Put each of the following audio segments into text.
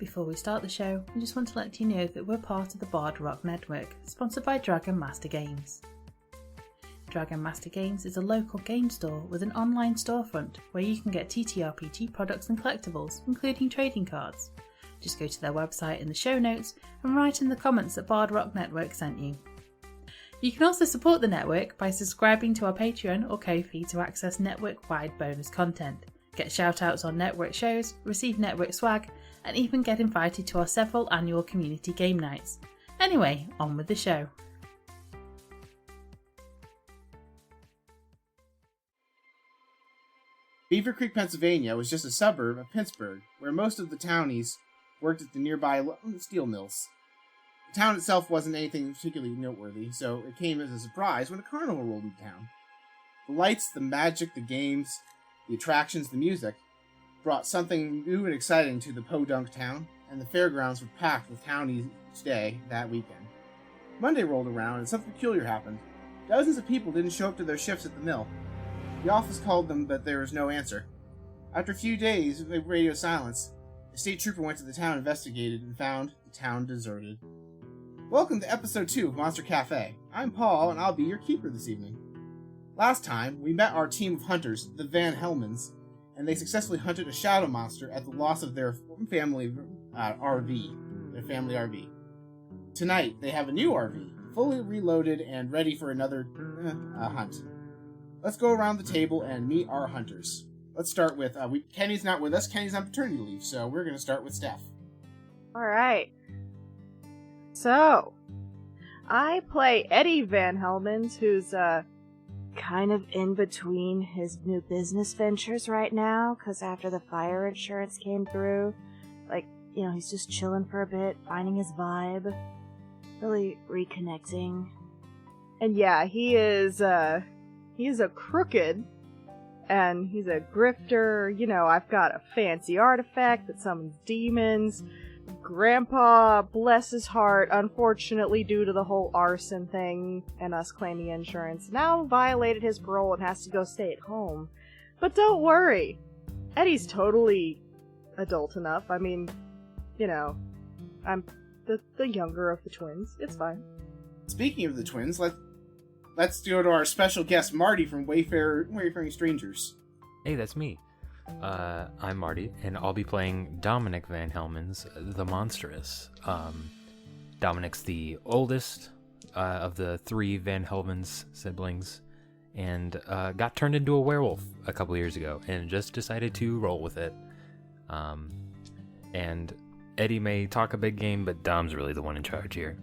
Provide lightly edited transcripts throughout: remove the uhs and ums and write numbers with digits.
Before we start the show, I just want to let you know that we're part of the Bard Rock Network, sponsored by Dragon Master Games. Dragon Master Games is a local game store with an online storefront where you can get TTRPG products and collectibles, including trading cards. Just go to their website in the show notes and write in the comments that Bard Rock Network sent you. You can also support the network by subscribing to our Patreon or Ko-fi to access network-wide bonus content, get shout-outs on network shows, receive network swag, and even get invited to our several annual community game nights. Anyway, on with the show. Beaver Creek, Pennsylvania was just a suburb of Pittsburgh, where most of the townies worked at the nearby steel mills. The town itself wasn't anything particularly noteworthy, so it came as a surprise when a carnival rolled into town. The lights, the magic, the games, the attractions, the music brought something new and exciting to the podunk town, and the fairgrounds were packed with townies each day that weekend. Monday rolled around and something peculiar happened. Dozens of people didn't show up to their shifts at the mill. The office called them, but there was no answer. After a few days of radio silence, a state trooper went to the town, investigated, and found the town deserted. Welcome to episode 2 of Monster Cafe. I'm Paul, and I'll be your keeper this evening. Last time, we met our team of hunters, the Vanhellmans, and they successfully hunted a shadow monster at the loss of their family RV. Tonight, they have a new RV, fully reloaded and ready for another hunt. Let's go around the table and meet our hunters. Let's start with, Kenny's not with us. Kenny's on paternity leave, so we're going to start with Steph. Alright. So, I play Eddie Vanhellmans, who's, kind of in between his new business ventures right now, because after the fire insurance came through, he's just chilling for a bit, finding his vibe, really reconnecting. And yeah, he is a crooked, and he's a grifter. I've got a fancy artifact that summons demons. Grandpa, bless his heart, unfortunately due to the whole arson thing and us claiming insurance, now violated his parole and has to go stay at home. But don't worry, Eddie's totally adult enough. I mean, I'm the younger of the twins. It's fine. Speaking of the twins, let's go to our special guest, Marty from Wayfaring Strangers. Hey, that's me. I'm Marty, and I'll be playing Dominic Vanhellmans, the Monstrous. Dominic's the oldest of the 3 Vanhellmans siblings, and got turned into a werewolf a couple years ago, and just decided to roll with it. And Eddie may talk a big game, but Dom's really the one in charge here.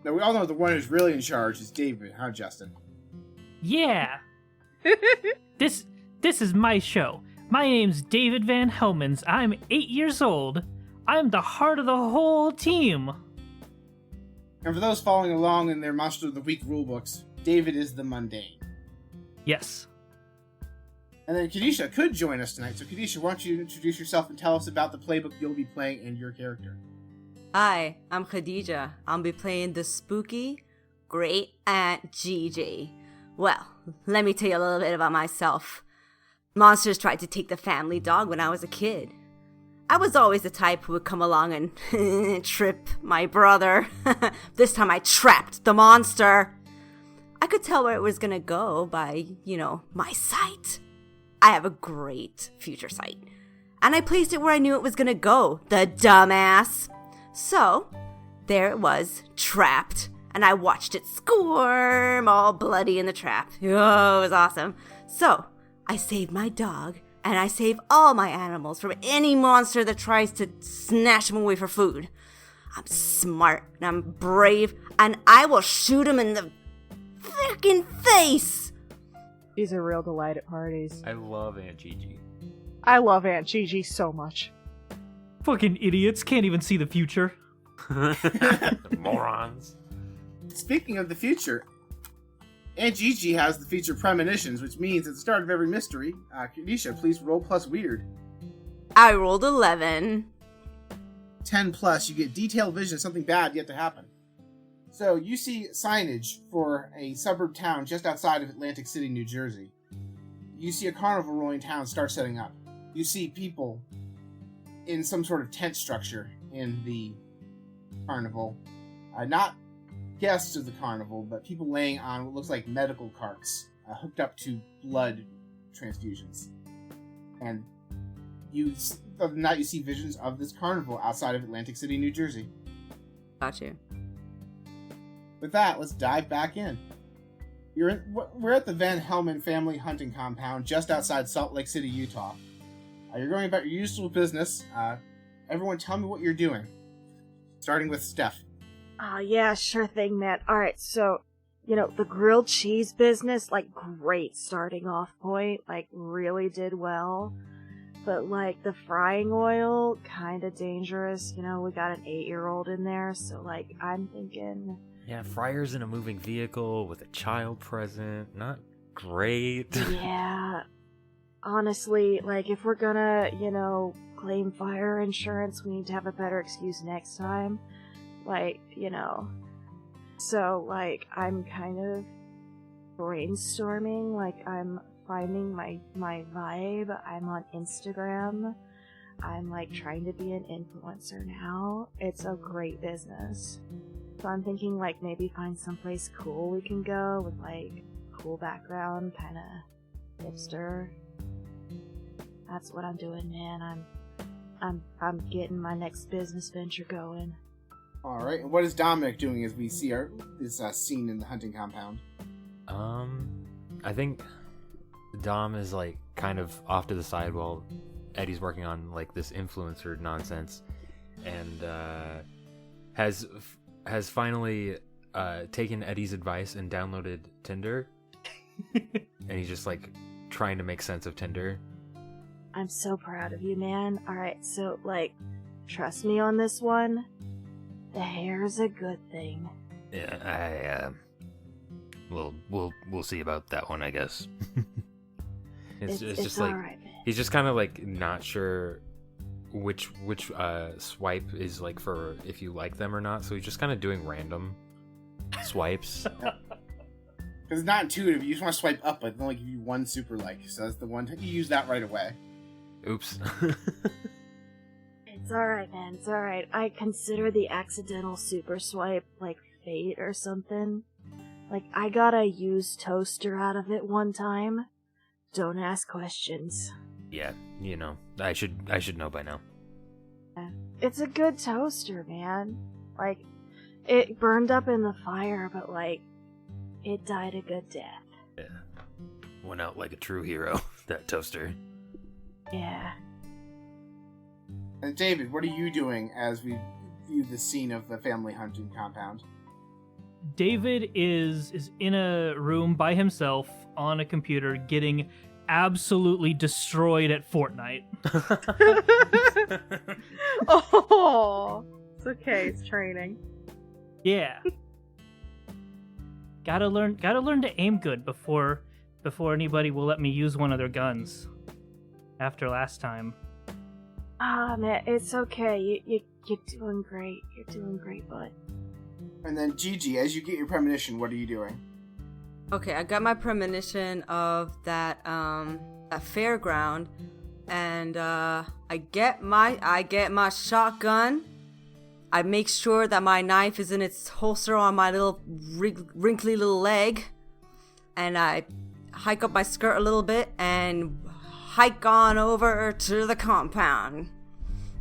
Now, we all know the one who's really in charge is David, huh, Justin? Yeah! This is my show. My name's David Vanhellmans. I'm 8 years old. I'm the heart of the whole team. And for those following along in their Monster of the Week rulebooks, David is the mundane. Yes. And then Kadisha could join us tonight. So Kadisha, why don't you introduce yourself and tell us about the playbook you'll be playing and your character? Hi, I'm Khadija. I'll be playing the spooky Great Aunt Gigi. Well, let me tell you a little bit about myself. Monsters tried to take the family dog when I was a kid. I was always the type who would come along and trip my brother. This time I trapped the monster. I could tell where it was gonna go by, my sight. I have a great future sight. And I placed it where I knew it was gonna go, the dumbass. So, there it was, trapped. And I watched it squirm all bloody in the trap. Oh, it was awesome. So, I save my dog, and I save all my animals from any monster that tries to snatch them away for food. I'm smart, and I'm brave, and I will shoot him in the freaking face! She's a real delight at parties. I love Aunt Gigi. I love Aunt Gigi so much. Fucking idiots, can't even see the future. Morons. Speaking of the future, Aunt Gigi has the feature Premonitions, which means at the start of every mystery, Kadisha, please roll plus weird. I rolled 11. 10 plus, you get detailed vision of something bad yet to happen. So you see signage for a suburb town just outside of Atlantic City, New Jersey. You see a carnival rolling town start setting up. You see people in some sort of tent structure in the carnival. Not guests of the carnival, but people laying on what looks like medical carts hooked up to blood transfusions. And other than that, you see visions of this carnival outside of Atlantic City, New Jersey. Got you. With that, let's dive back in. We're at the Vanhellman family hunting compound just outside Salt Lake City, Utah. You're going about your usual business. Everyone tell me what you're doing. Starting with Steph. Oh, yeah, sure thing, man. Alright, so, the grilled cheese business, great starting off point. Really did well. But, the frying oil, kinda dangerous. We got an 8-year-old in there, so, I'm thinking... Yeah, fryers in a moving vehicle with a child present. Not great. Yeah. Honestly, if we're gonna, claim fire insurance, we need to have a better excuse next time. So, I'm kind of brainstorming, I'm finding my vibe. I'm on Instagram. I'm, trying to be an influencer now. It's a great business. So I'm thinking, maybe find someplace cool we can go with, cool background, kind of hipster. That's what I'm doing, man. I'm getting my next business venture going. All right. And what is Dominic doing as we see this scene in the hunting compound? I think Dom is kind of off to the side while Eddie's working on this influencer nonsense, and has finally taken Eddie's advice and downloaded Tinder. And he's just trying to make sense of Tinder. I'm so proud of you, man. Alright, so trust me on this one. The hair's a good thing. Yeah, we'll see about that one, I guess. it's just all right, man. He's just kind of not sure which swipe is for if you like them or not, so he's just kind of doing random swipes. Because it's not intuitive. You just want to swipe up, but they only give you one super like, so that's the one. You use that right away. Oops. It's alright, man. It's alright. I consider the accidental super swipe fate or something. I got a used toaster out of it one time. Don't ask questions. Yeah, I should know by now. It's a good toaster, man. It burned up in the fire, but it died a good death. Yeah. Went out like a true hero, that toaster. Yeah. And David, what are you doing as we view the scene of the family hunting compound? David is in a room by himself on a computer getting absolutely destroyed at Fortnite. Oh, it's okay. It's training. Yeah. Gotta learn to aim good before anybody will let me use one of their guns. After last time. Ah, man, it's okay. You're doing great. You're doing great, bud. And then Gigi, as you get your premonition, what are you doing? Okay, I got my premonition of that a fairground, and I get my shotgun. I make sure that my knife is in its holster on my little wrinkly little leg, and I hike up my skirt a little bit and hike on over to the compound.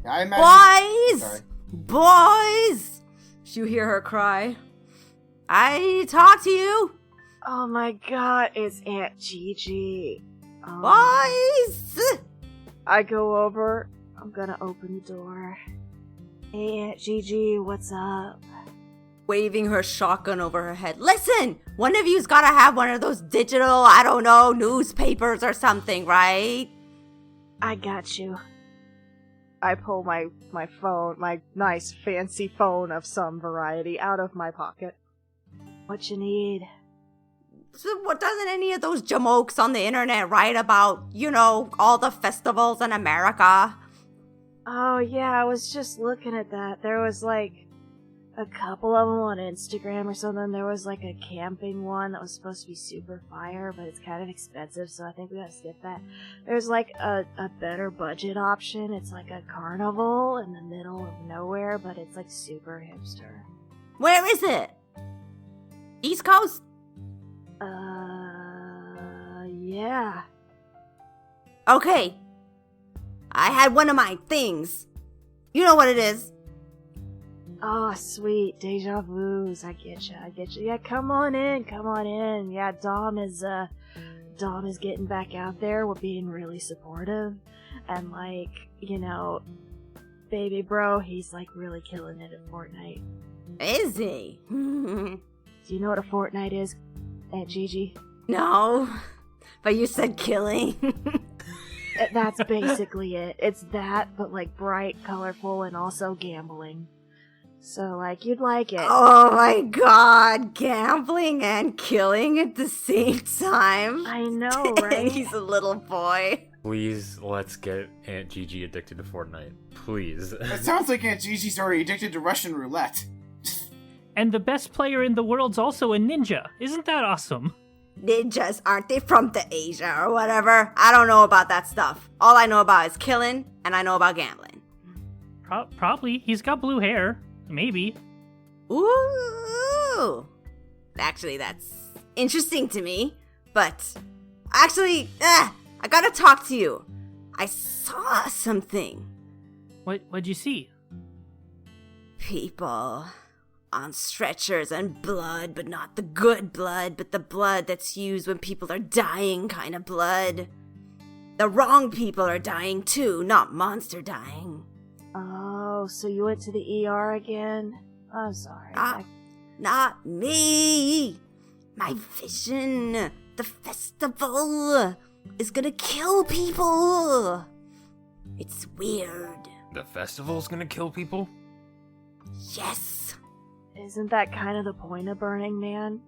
I imagine... Boys! Boys! You hear her cry. I need to talk to you. Oh my god, it's Aunt Gigi. Boys! I go over. I'm gonna open the door. Hey, Aunt Gigi, what's up? Waving her shotgun over her head. Listen! One of you's gotta have one of those digital, I don't know, newspapers or something, right? I got you. I pull my phone, my nice fancy phone of some variety, out of my pocket. What you need? So what doesn't any of those jamokes on the internet write about, all the festivals in America? Oh yeah, I was just looking at that. There was a couple of them on Instagram or something. There was like a camping one that was supposed to be super fire, but it's kind of expensive, so I think we gotta skip that. There's like a better budget option. It's like a carnival in the middle of nowhere, but it's like super hipster. Where is it? East Coast? Yeah. Okay. I had one of my things. You know what it is. Oh, sweet. Deja vu's. I get you. Yeah, come on in. Yeah, Dom is getting back out there. We're being really supportive. And, like, you know, baby bro, he's, like, really killing it at Fortnite. Is he? Do you know what a Fortnite is, Aunt Gigi? No. But you said killing. That's basically it. It's that, but, like, bright, colorful, and also gambling. So, like, you'd like it. Oh my god, gambling and killing at the same time. I know, right? He's a little boy. Please, let's get Aunt Gigi addicted to Fortnite. Please. It sounds like Aunt Gigi's already addicted to Russian roulette. And the best player in the world's also a ninja. Isn't that awesome? Ninjas, aren't they from the Asia or whatever? I don't know about that stuff. All I know about is killing, and I know about gambling. Probably. He's got blue hair. Maybe. Ooh. Actually, that's interesting to me. But, actually, I gotta talk to you. I saw something. What'd you see? People on stretchers and blood, but not the good blood, but the blood that's used when people are dying kind of blood. The wrong people are dying too, not monster dying. Oh, so you went to the ER again? I'm sorry. Not me. My vision. The festival is gonna kill people. It's weird. The festival's gonna kill people? Yes. Isn't that kind of the point of Burning Man?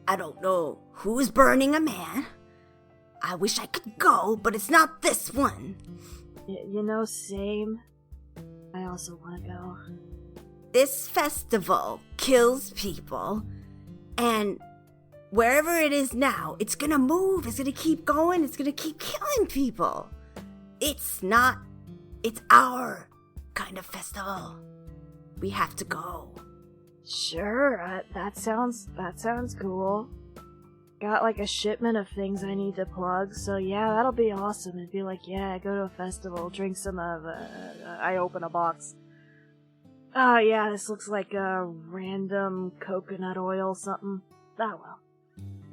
I don't know who's burning a man. I wish I could go, but it's not this one. You know, same. I also want to go. This festival kills people, and wherever it is now, it's gonna move, it's gonna keep going, it's gonna keep killing people. It's our kind of festival. We have to go. Sure, that sounds cool. Got like a shipment of things I need to plug, so yeah, that'll be awesome. It'd be like, yeah, go to a festival, drink some of, I open a box. Oh yeah, this looks like a random coconut oil something. Oh well.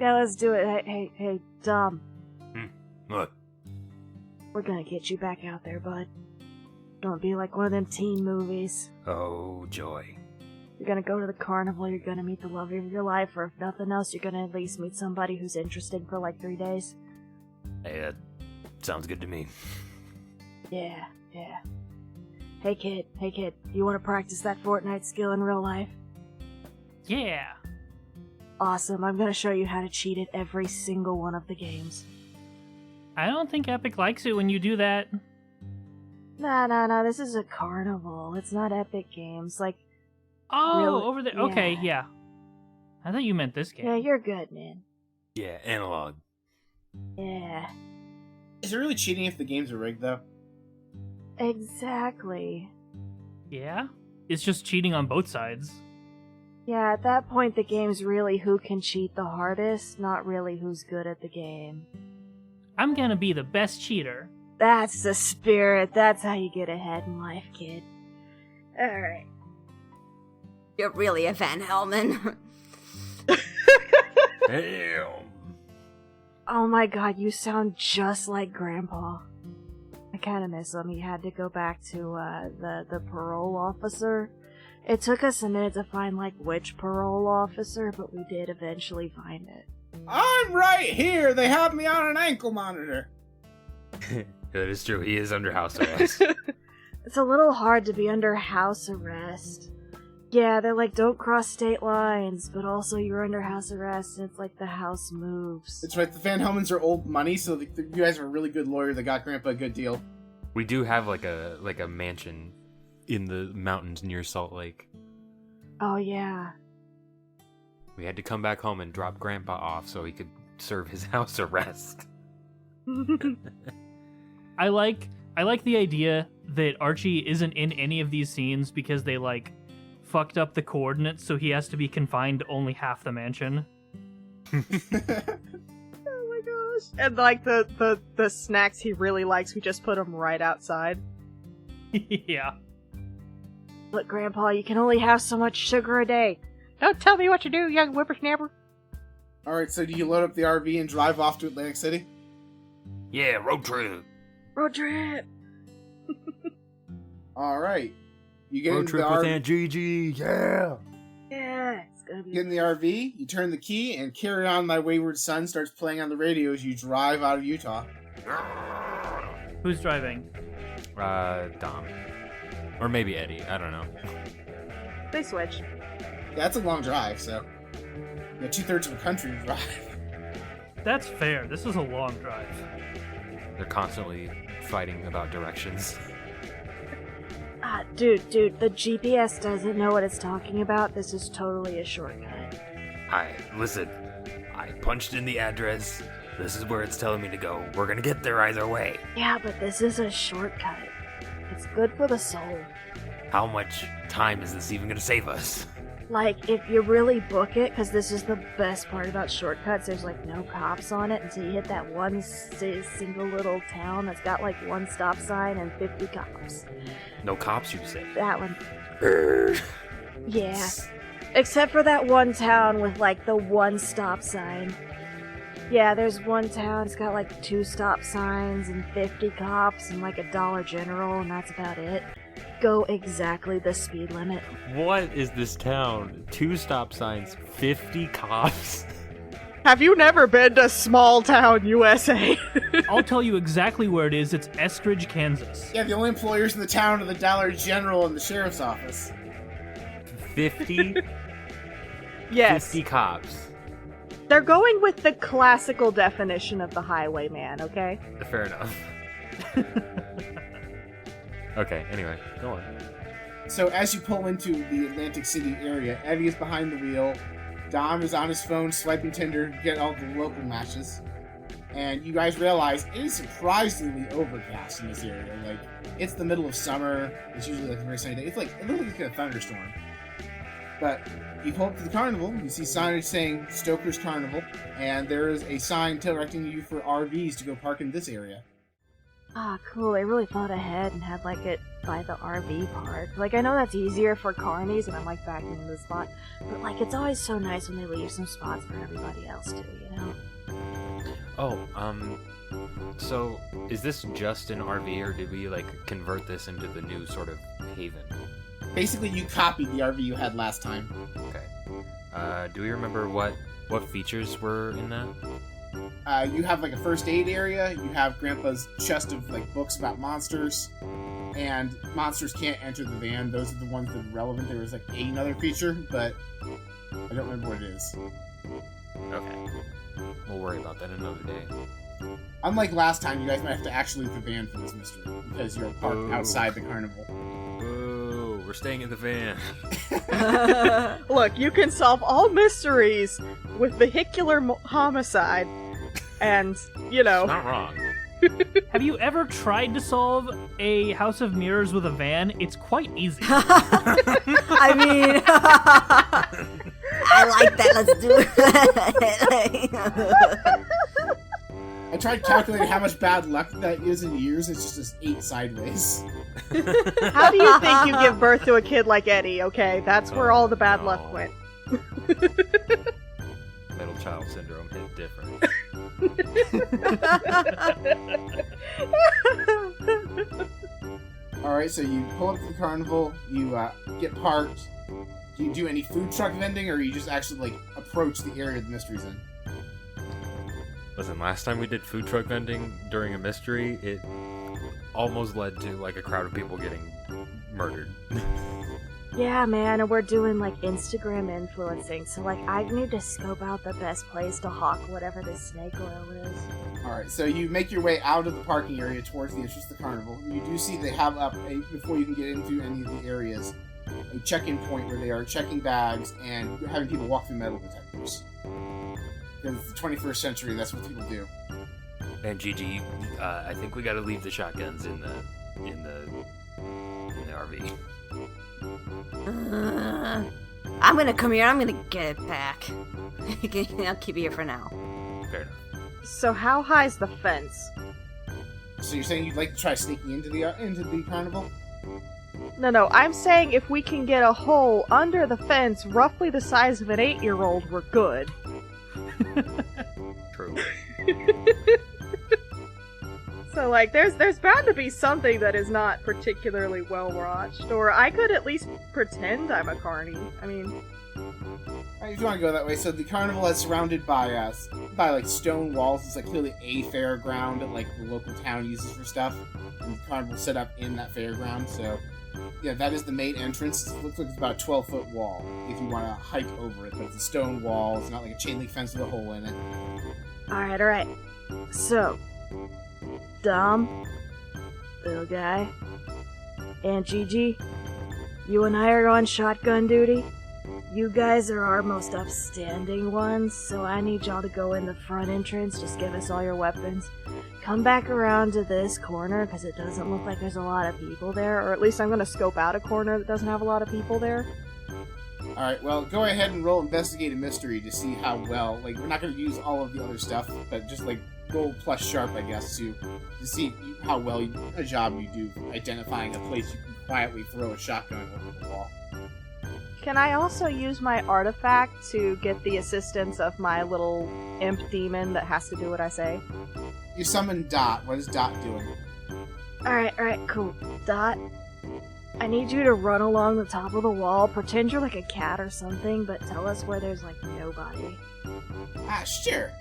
Yeah, let's do it. Hey, Dom. What? We're gonna get you back out there, bud. Don't be like one of them teen movies. Oh, joy. You're gonna go to the carnival, you're gonna meet the love of your life, or if nothing else, you're gonna at least meet somebody who's interesting for like 3 days. Hey, that sounds good to me. Yeah. Hey kid, you wanna practice that Fortnite skill in real life? Yeah. Awesome, I'm gonna show you how to cheat at every single one of the games. I don't think Epic likes it when you do that. Nah, this is a carnival. It's not Epic Games. Like, Oh, really? over there. Yeah. Okay, yeah. I thought you meant this game. yeah, you're good, man. Yeah, analog. Yeah, Is it really cheating if the games are rigged, though? exactly. Yeah? It's just cheating on both sides. Yeah, at that point, the game's really who can cheat the hardest, not really who's good at the game. I'm gonna be the best cheater. That's the spirit. That's how you get ahead in life, kid. Alright. You're really a Vanhellman. Damn. Oh my god, you sound just like Grandpa. I kinda miss him. He had to go back to, the parole officer. It took us a minute to find, like, which parole officer, but we did eventually find it. I'm right here! They have me on an ankle monitor! That is true. He is under house arrest. It's a little hard to be under house arrest. Yeah, they're like, don't cross state lines, but also you're under house arrest, and it's like the house moves. That's right, the Vanhellmans are old money, so you guys are a really good lawyer that got Grandpa a good deal. We do have like a mansion in the mountains near Salt Lake. Oh, yeah. We had to come back home and drop Grandpa off so he could serve his house arrest. I like the idea that Archie isn't in any of these scenes because they like fucked up the coordinates, so he has to be confined to only half the mansion. Oh my gosh. And like the snacks he really likes, we just put them right outside. Yeah. Look, Grandpa, you can only have so much sugar a day. Don't tell me what to do, young whippersnapper. Alright, so do you load up the RV and drive off to Atlantic City? Yeah, road trip. Road trip. Alright. You get Road into trip the with RV. Aunt Gigi, yeah. Yeah, it's gonna be. Get in the RV, you turn the key, and Carry On My Wayward Son starts playing on the radio as you drive out of Utah. Who's driving? Dom. Or maybe Eddie, I don't know. They switch. That's a long drive, so you got 2/3 of a country to drive. That's fair. This is a long drive. They're constantly fighting about directions. Dude, the GPS doesn't know what it's talking about. This is totally a shortcut. Listen, I punched in the address. This is where it's telling me to go. We're gonna get there either way. Yeah, but this is a shortcut. It's good for the soul. How much time is this even gonna save us? Like, if you really book it, because this is the best part about shortcuts, there's like no cops on it until you hit that one single little town that's got like one stop sign and 50 cops. No cops, you say? That one. Yeah. Except for that one town with like the one stop sign. Yeah, there's one town, it's got like 2 stop signs and 50 cops and like a Dollar General, and that's about it. Go exactly the speed limit. What is this town? 2 stop signs, 50 cops. Have you never been to small town USA? I'll tell you exactly where it is. It's Estridge, Kansas. Yeah, the only employers in the town are the Dollar General and the Sheriff's Office. 50? Yes. 50 cops. They're going with the classical definition of the highwayman, okay? Fair enough. Okay, anyway, go on. So as you pull into the Atlantic City area, Eddie is behind the wheel, Dom is on his phone swiping Tinder to get all the local matches, and you guys realize it is surprisingly overcast in this area. Like, it's the middle of summer, it's usually like a very sunny day. It looks like it's gonna thunderstorm. But you pull up to the carnival, you see signage saying Stoker's Carnival, and there is a sign directing you for RVs to go park in this area. Ah, cool. They really thought ahead and had like it by the RV park. Like, I know that's easier for carnies and I'm like backing into the spot, but like it's always so nice when they leave some spots for everybody else too, you know? Oh, so is this just an RV or did we like convert this into the new sort of haven? Basically, you copied the RV you had last time. Okay. Do we remember what features were in that? You have like a first aid area, you have Grandpa's chest of like books about monsters, and monsters can't enter the van. Those are the ones that are relevant. There was like another feature, but I don't remember what it is. Okay. We'll worry about that another day. Unlike last time, you guys might have to actually leave the van for this mystery, because you're parked Ooh. outside the carnival. Whoa, we're staying in the van. Look, you can solve all mysteries with vehicular homicide, and, you know... Not wrong. Have you ever tried to solve a House of Mirrors with a van? It's quite easy. I mean, I like that. Let's do it. I tried calculating how much bad luck that is in years. It's just 8 sideways. How do you think you give birth to a kid like Eddie, okay? That's where all the bad no. luck went. Middle child syndrome hit different. Alright, so you pull up to the carnival, you get parked. Do you do any food truck vending, or you just actually, like, approach the area the mystery's in? Listen, last time we did food truck vending during a mystery, it almost led to like a crowd of people getting murdered. Yeah, man, and we're doing, like, Instagram influencing, so, like, I need to scope out the best place to hawk whatever this snake oil is. Alright, so you make your way out of the parking area towards the entrance of the carnival. You do see they have up, before you can get into any of the areas, a check-in point where they are checking bags and having people walk through metal detectors. Because it's the 21st century, that's what people do. And Gigi, I think we got to leave the shotguns in the RV. I'm gonna come here. I'm gonna get it back. I'll keep it here for now. Fair enough. So how high's the fence? So you're saying you'd like to try sneaking into the carnival? No, I'm saying if we can get a hole under the fence roughly the size of an 8-year-old, we're good. True. So, like, there's bound to be something that is not particularly well watched, or I could at least pretend I'm a carny. I mean... Alright, if you want to go that way, so the carnival is surrounded by like stone walls. It's like clearly a fairground that like the local town uses for stuff, and the carnival set up in that fairground. So yeah, that is the main entrance. It looks like it's about a 12-foot wall if you want to hike over it, but it's a stone wall. It's not like a chain link fence with a hole in it. Alright. So, Dom, little guy, and Gigi, you and I are on shotgun duty. You guys are our most upstanding ones, so I need y'all to go in the front entrance. Just give us all your weapons. Come back around to this corner, because it doesn't look like there's a lot of people there. Or at least I'm going to scope out a corner that doesn't have a lot of people there. Alright, well, go ahead and roll Investigate a Mystery to see how well... Like, we're not going to use all of the other stuff, but just, like, roll plus sharp, I guess, to see how well a job you do identifying a place you can quietly throw a shotgun over the wall. Can I also use my artifact to get the assistance of my little imp demon that has to do what I say? You summon Dot. What is Dot doing? Alright, cool. Dot, I need you to run along the top of the wall, pretend you're like a cat or something, but tell us where there's like nobody. Ah, sure.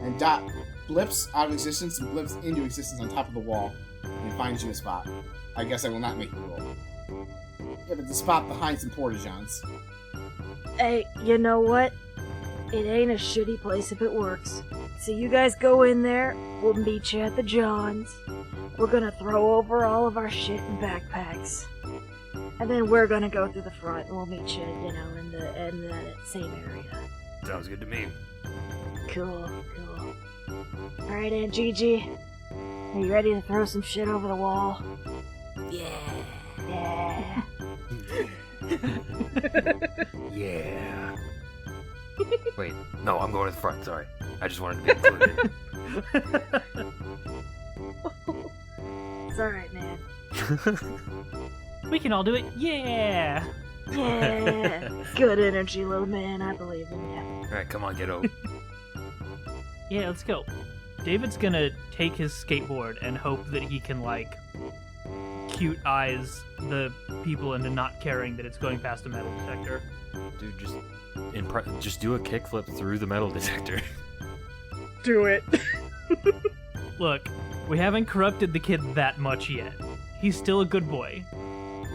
And Dot blips out of existence and blips into existence on top of the wall and finds you a spot. I guess I will not make you roll. Yeah, but it's a spot behind some porta-johns. Hey, you know what? It ain't a shitty place if it works. So you guys go in there, we'll meet you at the Johns. We're gonna throw over all of our shit in backpacks. And then we're gonna go through the front and we'll meet you, in the same area. Sounds good to me. Cool. Alright, Aunt Gigi. Are you ready to throw some shit over the wall? Yeah. Yeah. Wait, no, I'm going to the front, sorry. I just wanted to be included. It's alright, man. We can all do it. Yeah. Yeah. Good energy, little man. I believe in you. Alright, come on, get over. Yeah, let's go. David's gonna take his skateboard and hope that he can, like, cute eyes the people into not caring that it's going past a metal detector. Dude, just do a kickflip through the metal detector. Do it. Look, we haven't corrupted the kid that much yet. He's still a good boy.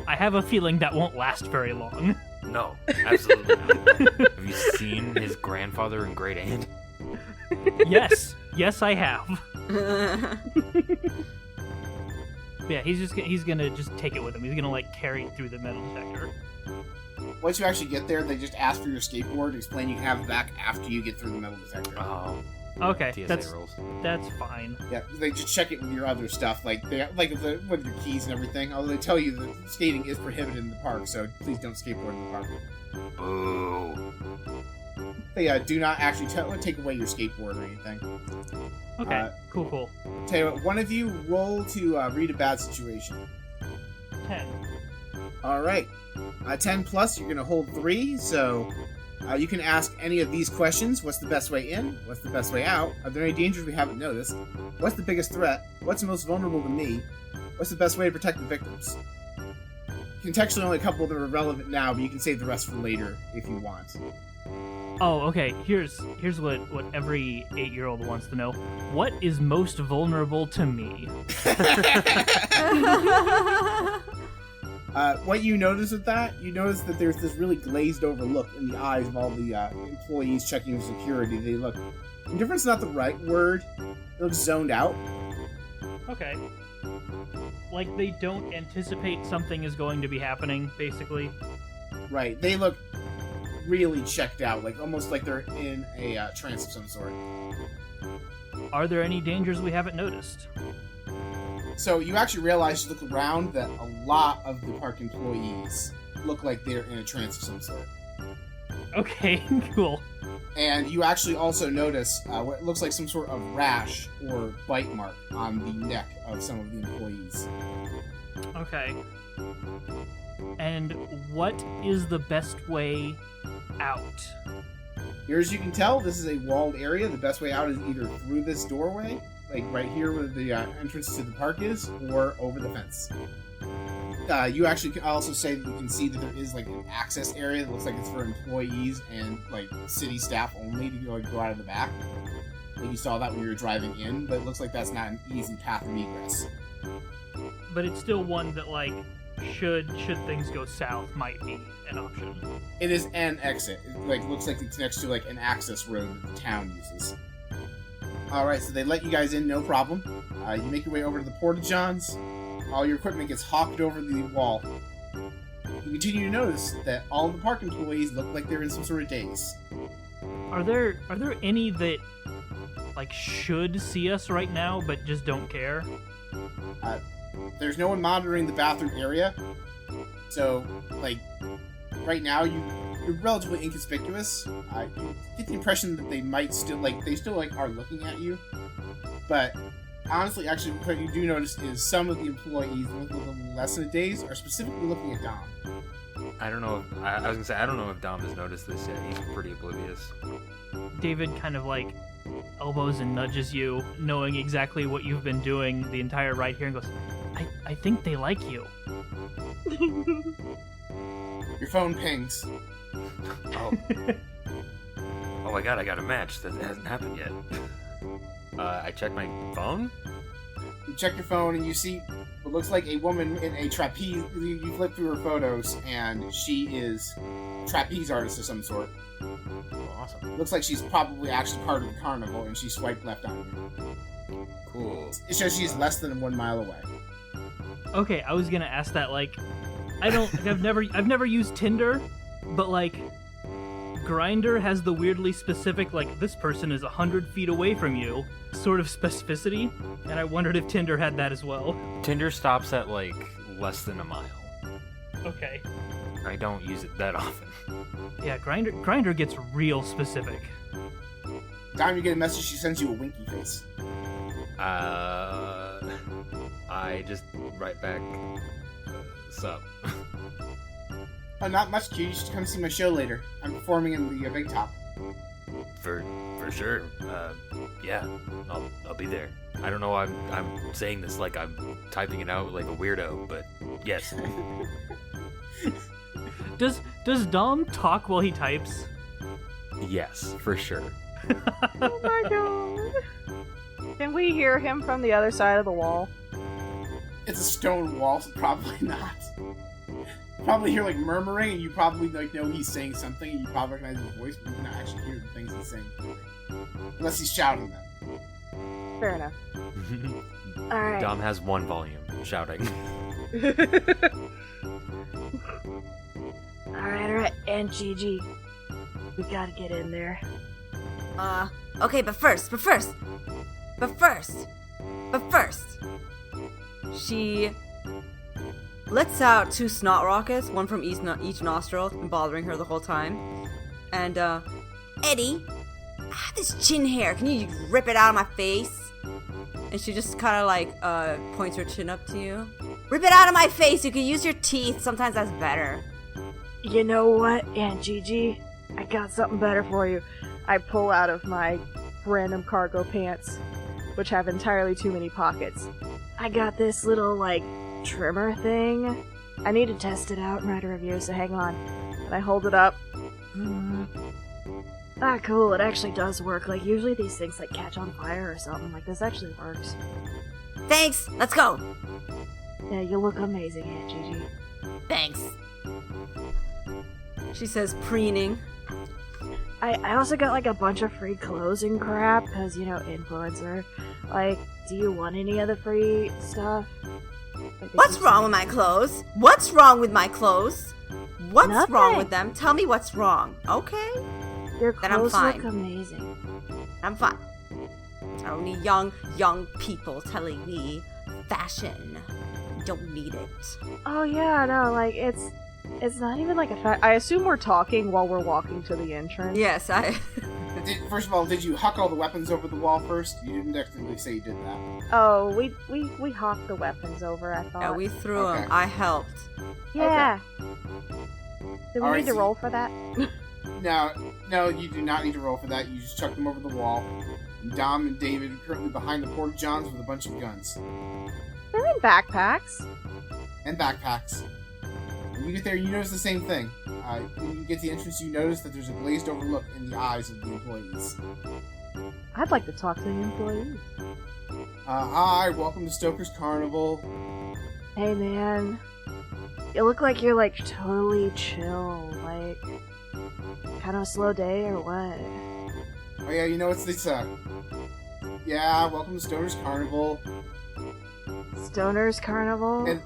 I have a feeling that won't last very long. No, absolutely not. Have you seen his grandfather and great aunt? Yes, I have. Yeah, he's gonna just take it with him. He's gonna like carry it through the metal detector. Once you actually get there, they just ask for your skateboard, explain you can have it back after you get through the metal detector. Oh. Okay, TSA rules. That's fine. Yeah, they just check it with your other stuff, with your keys and everything. Although they tell you that skating is prohibited in the park, so please don't skateboard in the park. Boo. They do not actually take away your skateboard or anything. Okay, cool. Tell you what, one of you roll to read a bad situation. 10. All right, 10 plus. You're gonna hold 3, so you can ask any of these questions. What's the best way in? What's the best way out? Are there any dangers we haven't noticed? What's the biggest threat? What's the most vulnerable to me? What's the best way to protect the victims? Contextually, only a couple of them are relevant now, but you can save the rest for later if you want. Oh, okay. Here's what every 8-year-old wants to know. What is most vulnerable to me? What you notice with that, you notice that there's this really glazed over look in the eyes of all the employees checking for security. They look... Indifferent's not the right word. They look zoned out. Okay. Like they don't anticipate something is going to be happening, basically. Right. They look really checked out, like almost like they're in a trance of some sort. Are there any dangers we haven't noticed? So you actually realize, you look around, that a lot of the park employees look like they're in a trance of some sort. Okay, cool. And you actually also notice what looks like some sort of rash or bite mark on the neck of some of the employees. Okay. And what is the best way out? Here, as you can tell, this is a walled area. The best way out is either through this doorway, like right here where the entrance to the park is, or over the fence. You actually can also say that you can see that there is like an access area that looks like it's for employees and like city staff only to go out of the back. Like you saw that when you were driving in, but it looks like that's not an easy path of egress. But it's still one that, like, should things go south, might be an option. It is an exit. It looks like it's next to like an access road that the town uses. Alright, so they let you guys in, no problem. You make your way over to the porta-johns. All your equipment gets hawked over the wall. You continue to notice that all the park employees look like they're in some sort of daze. Are there any that, like, should see us right now, but just don't care? There's no one monitoring the bathroom area. So, like, right now, you're relatively inconspicuous. You get the impression that they might still, are looking at you. But, honestly, actually, what you do notice is some of the employees with a little less than a daze are specifically looking at Dom. I don't know. I was gonna say, I don't know if Dom has noticed this yet. He's pretty oblivious. David kind of, like, elbows and nudges you, knowing exactly what you've been doing the entire ride here, and goes, I think they like you. Your phone pings. Oh. Oh my god, I got a match. That hasn't happened yet. I check my phone? You check your phone and you see what looks like a woman in a trapeze. You flip through her photos and she is a trapeze artist of some sort. Oh, awesome. Looks like she's probably actually part of the carnival and she swiped left on you. Cool. It shows she's less than 1 mile away. Okay, I was gonna ask that, like, I've never used Tinder, but, like, Grindr has the weirdly specific, like, this person is 100 feet away from you sort of specificity, and I wondered if Tinder had that as well. Tinder stops at, like, less than a mile. Okay. I don't use it that often. Yeah, Grindr gets real specific. Time you get a message, she sends you a winky face. I just write back, sup. Oh, not much, Q. You should come see my show later. I'm performing in the Big Top. For sure. Yeah, I'll be there. I don't know why I'm saying this like I'm typing it out like a weirdo, but yes. Does Dom talk while he types? Yes, for sure. Oh my god. Can we hear him from the other side of the wall? It's a stone wall, so probably not. Probably hear like murmuring, and you probably like know he's saying something, and you probably recognize his voice, but you cannot actually hear the things he's saying. Unless he's shouting them. Fair enough. Alright. Dom has one volume, shouting. Alright, and Gigi. We gotta get in there. Okay, but first, she lets out 2 snot rockets, one from each nostril, been bothering her the whole time. And, Eddie, I have this chin hair, can you rip it out of my face? And she just kind of like, points her chin up to you. Rip it out of my face, you can use your teeth, sometimes that's better. You know what, Aunt Gigi? I got something better for you. I pull out of my random cargo pants, which have entirely too many pockets. I got this little, like, trimmer thing. I need to test it out and write a review, so hang on. And I hold it up. Ah, cool, it actually does work. Like, usually these things, like, catch on fire or something. Like, this actually works. Thanks, let's go. Yeah, you look amazing, Aunt Gigi. Thanks. She says, preening. I also got, like, a bunch of free clothes and crap, because, you know, influencer. Like, do you want any of the free stuff? Like, What's wrong with my clothes? What's wrong with my clothes? What's Nothing. wrong with them? Tell me what's wrong. Okay? Your Then I'm clothes fine. look amazing. I'm fine. I don't need young people telling me fashion. Don't need it. Oh yeah, no, like it's not even like a fact. I assume we're talking while we're walking to the entrance. Yes, I. First of all, did you huck all the weapons over the wall first? You didn't actually say you did that. Oh, we hawked the weapons over. I thought. Yeah, we threw Okay. them. I helped. Yeah. Do we Alright, need to so- roll for that? No, you do not need to roll for that. You just chuck them over the wall. And Dom and David are currently behind the porta johns with a bunch of guns They're in backpacks. and backpacks. When you get there, you notice the same thing. When you get to the entrance, you notice that there's a glazed over look in the eyes of the employees. I'd like to talk to the employees. Hi, welcome to Stoker's Carnival. Hey man, you look like you're like totally chill. Like, kind of a slow day or what? Oh yeah, you know it's this. Yeah, welcome to Stoker's Carnival. Stoner's Carnival. And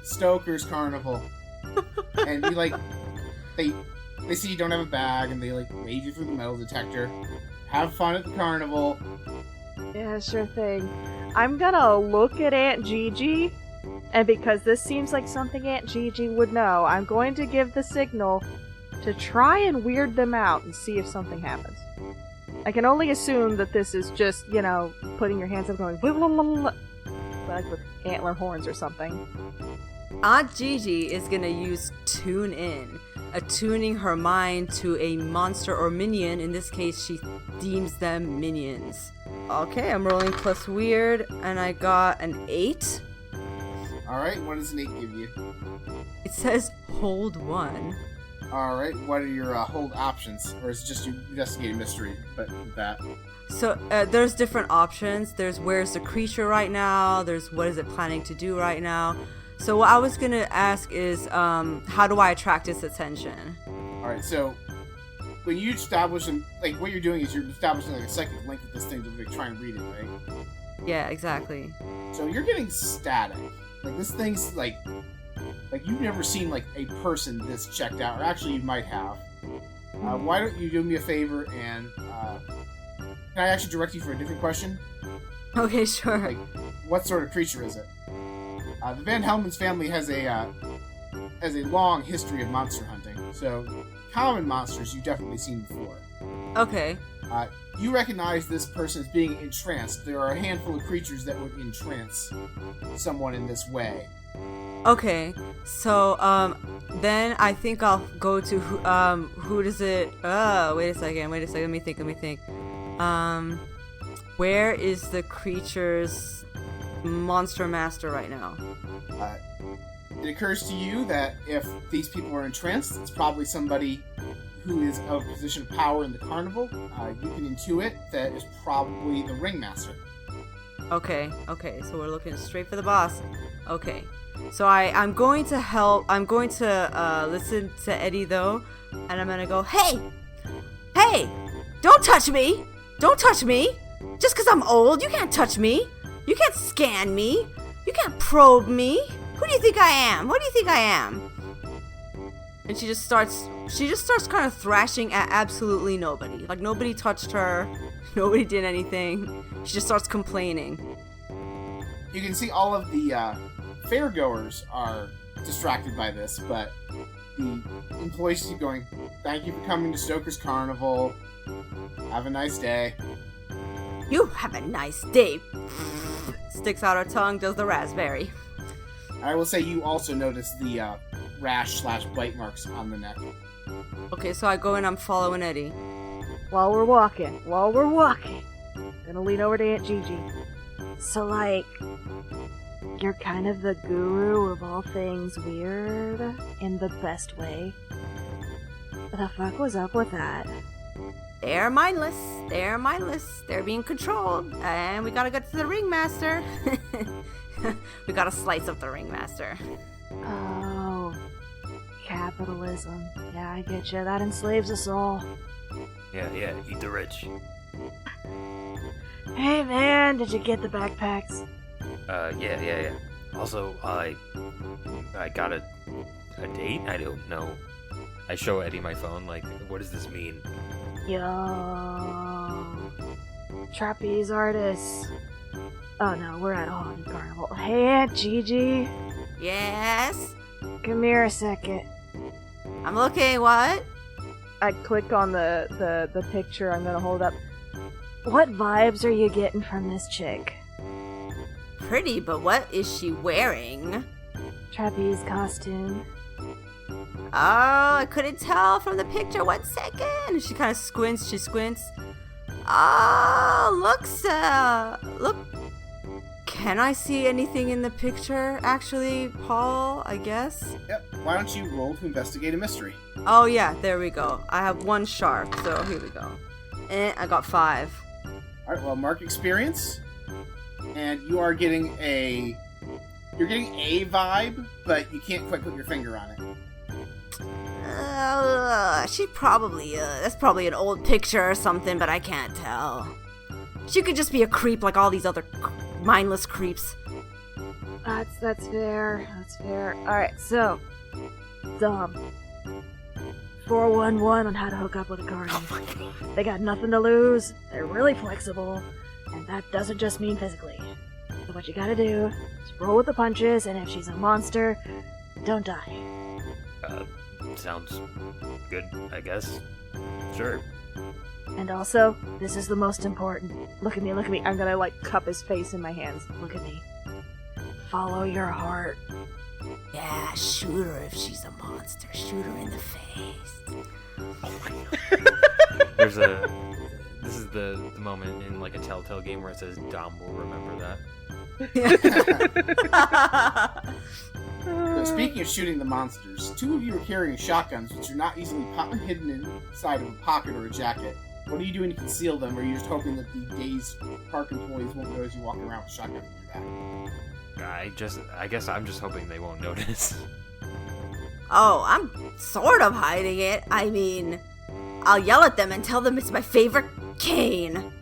Stoker's Carnival. And you they see you don't have a bag, and they wave you through the metal detector. Have fun at the carnival. Yeah, sure thing. I'm gonna look at Aunt Gigi, and because this seems like something Aunt Gigi would know, I'm going to give the signal to try and weird them out and see if something happens. I can only assume that this is just, putting your hands up going blah, blah, blah, blah, like with antler horns or something. Aunt Gigi is gonna use tune in, attuning her mind to a monster or minion. In this case, she deems them minions. Okay, I'm rolling plus weird, and I got an 8. Alright, what does an 8 give you? It says hold 1. Alright, what are your hold options? Or is it just you investigate a mystery, but with that? So there's different options. There's where's the creature right now. There's what is it planning to do right now. So what I was gonna ask is, how do I attract its attention? Alright, so when you establish what you're doing is you're establishing a psychic link with this thing to try and read it, right? Yeah, exactly. So you're getting static. This thing's you've never seen a person this checked out, or actually you might have. Why don't you do me a favor and can I actually direct you for a different question? Okay, sure. What sort of creature is it? The Vanhellmans family has a long history of monster hunting, so common monsters you've definitely seen before. Okay. You recognize this person as being entranced. There are a handful of creatures that would entrance someone in this way. Okay. So then I think I'll go to who does it? Oh, wait a second. Let me think. Where is the creature's monster master right now? It occurs to you that if these people are entranced, it's probably somebody who is of a position of power in the carnival. You can intuit that it's probably the ringmaster. Okay, so we're looking straight for the boss. Okay, so I'm going to help. I'm going to listen to Eddie though, and I'm gonna go, hey, don't touch me, just because I'm old, you can't touch me, you can't scan me, you can't probe me. Who do you think I am? What do you think I am? And she just starts kind of thrashing at absolutely nobody. Nobody touched her, nobody did anything. She just starts complaining. You can see all of the fairgoers are distracted by this, but the employees keep going, thank you for coming to Stoker's Carnival. Have a nice day. You have a nice day. Sticks out her tongue, does the raspberry. I will say you also notice the rash/bite marks on the neck. Okay, so I go and I'm following Eddie. While we're walking, gonna lean over to Aunt Gigi. So, you're kind of the guru of all things weird, in the best way. What the fuck was up with that? They're mindless. They're being controlled. And we gotta get to the ringmaster. We gotta slice up the ringmaster. Oh, capitalism. Yeah, I get you. That enslaves us all. Yeah, eat the rich. Hey man, did you get the backpacks? Yeah. Also, I got a date? I don't know. I show Eddie my phone, like, what does this mean? Yo, trapeze artists. Oh no, we're at a haunted carnival. Hey, Aunt Gigi, Yes? come here a second. I'm looking, what? I click on the picture I'm gonna hold up. What vibes are you getting from this chick? Pretty, but what is she wearing? Trapeze costume. Oh, I couldn't tell from the picture. 1 second. She kind of squints. She squints. Oh, look. Can I see anything in the picture? Actually, Paul, I guess. Yep. Why don't you roll to investigate a mystery? Oh yeah, there we go. I have 1 sharp, so here we go. I got 5. All right. Well, mark experience, and you are getting a vibe, but you can't quite put your finger on it. That's probably an old picture or something, but I can't tell. She could just be a creep like all these other mindless creeps. That's fair. That's fair. Alright, so Dom. 411 on how to hook up with a carny. Oh my god. They got nothing to lose, they're really flexible, and that doesn't just mean physically. So what you gotta do is roll with the punches, and if she's a monster, don't die. Sounds good, I guess. Sure. And also, this is the most important. Look at me. I'm gonna, like, cup his face in my hands. Look at me. Follow your heart. Yeah, shoot her if she's a monster. Shoot her in the face. This is the moment in, like, a Telltale game where it says Dom will remember that. So speaking of shooting the monsters, 2 of you are carrying shotguns, which are not easily hidden inside of a pocket or a jacket. What are you doing to conceal them, or are you just hoping that the Days Park employees won't notice you walking around with shotguns in your back? I guess I'm just hoping they won't notice. Oh, I'm sort of hiding it. I mean, I'll yell at them and tell them it's my favorite cane.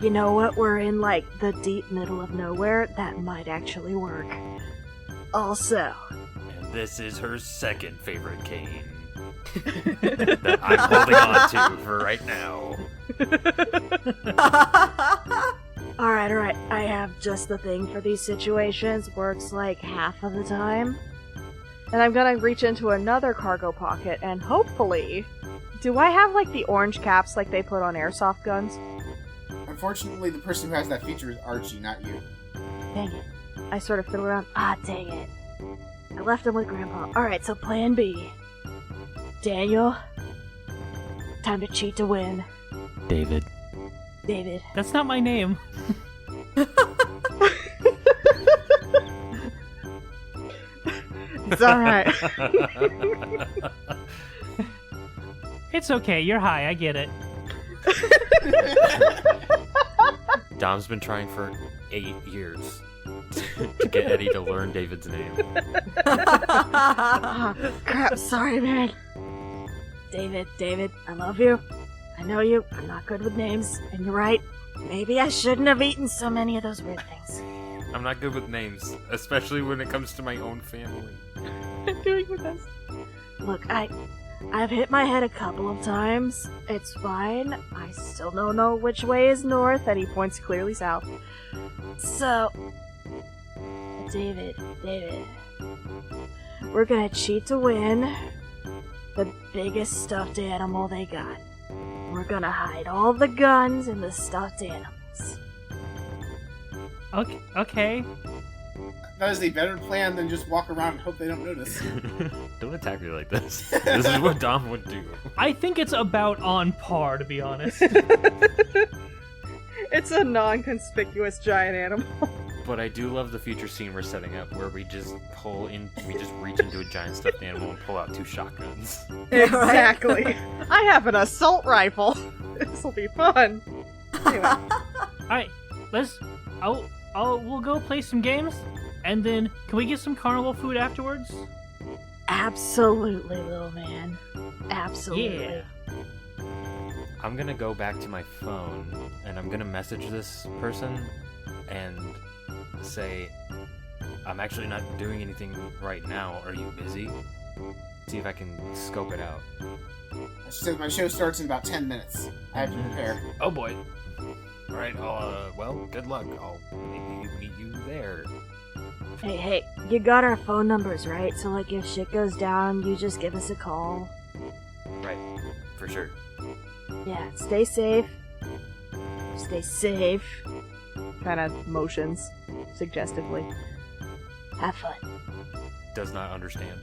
You know what? We're in, like, the deep middle of nowhere. That might actually work. Also, And this is her second favorite cane. That I'm holding on to for right now. alright. I have just the thing for these situations. Works like half of the time. And I'm gonna reach into another cargo pocket and hopefully... Do I have, like, the orange caps like they put on airsoft guns? Unfortunately, the person who has that feature is Archie, not you. Dang it. I sort of fiddle around. Dang it. I left him with Grandpa. Alright, so plan B. Daniel. Time to cheat to win. David. That's not my name. It's alright. It's okay, you're high, I get it. Dom's been trying for 8 years to get Eddie to learn David's name. Crap, sorry, man. David, I love you. I know you. I'm not good with names, and you're right. Maybe I shouldn't have eaten so many of those weird things. I'm not good with names, especially when it comes to my own family. I'm doing my best. Look, I've hit my head a couple of times. It's fine. I still don't know which way is north, and he points clearly south. So, David, we're gonna cheat to win the biggest stuffed animal they got. We're gonna hide all the guns in the stuffed animals. Okay. That is a better plan than just walk around and hope they don't notice. Don't attack me like this. This is what Dom would do. I think it's about on par, to be honest. It's a non-conspicuous giant animal. But I do love the future scene we're setting up where we just reach into a giant stuffed animal and pull out 2 shotguns. Exactly. I have an assault rifle. This'll be fun. Anyway. Alright, we'll go play some games, and then can we get some carnival food afterwards? Absolutely, little man. Absolutely. Yeah. I'm gonna go back to my phone and I'm gonna message this person and say, I'm actually not doing anything right now. Are you busy? See if I can scope it out. She says my show starts in about 10 minutes. I have to prepare. Oh boy. Alright, well, good luck. I'll maybe meet you there. Hey, you got our phone numbers, right? So, like, if shit goes down, you just give us a call. Right, for sure. Yeah, stay safe. Stay safe. Kind of motions, suggestively. Have fun. Does not understand.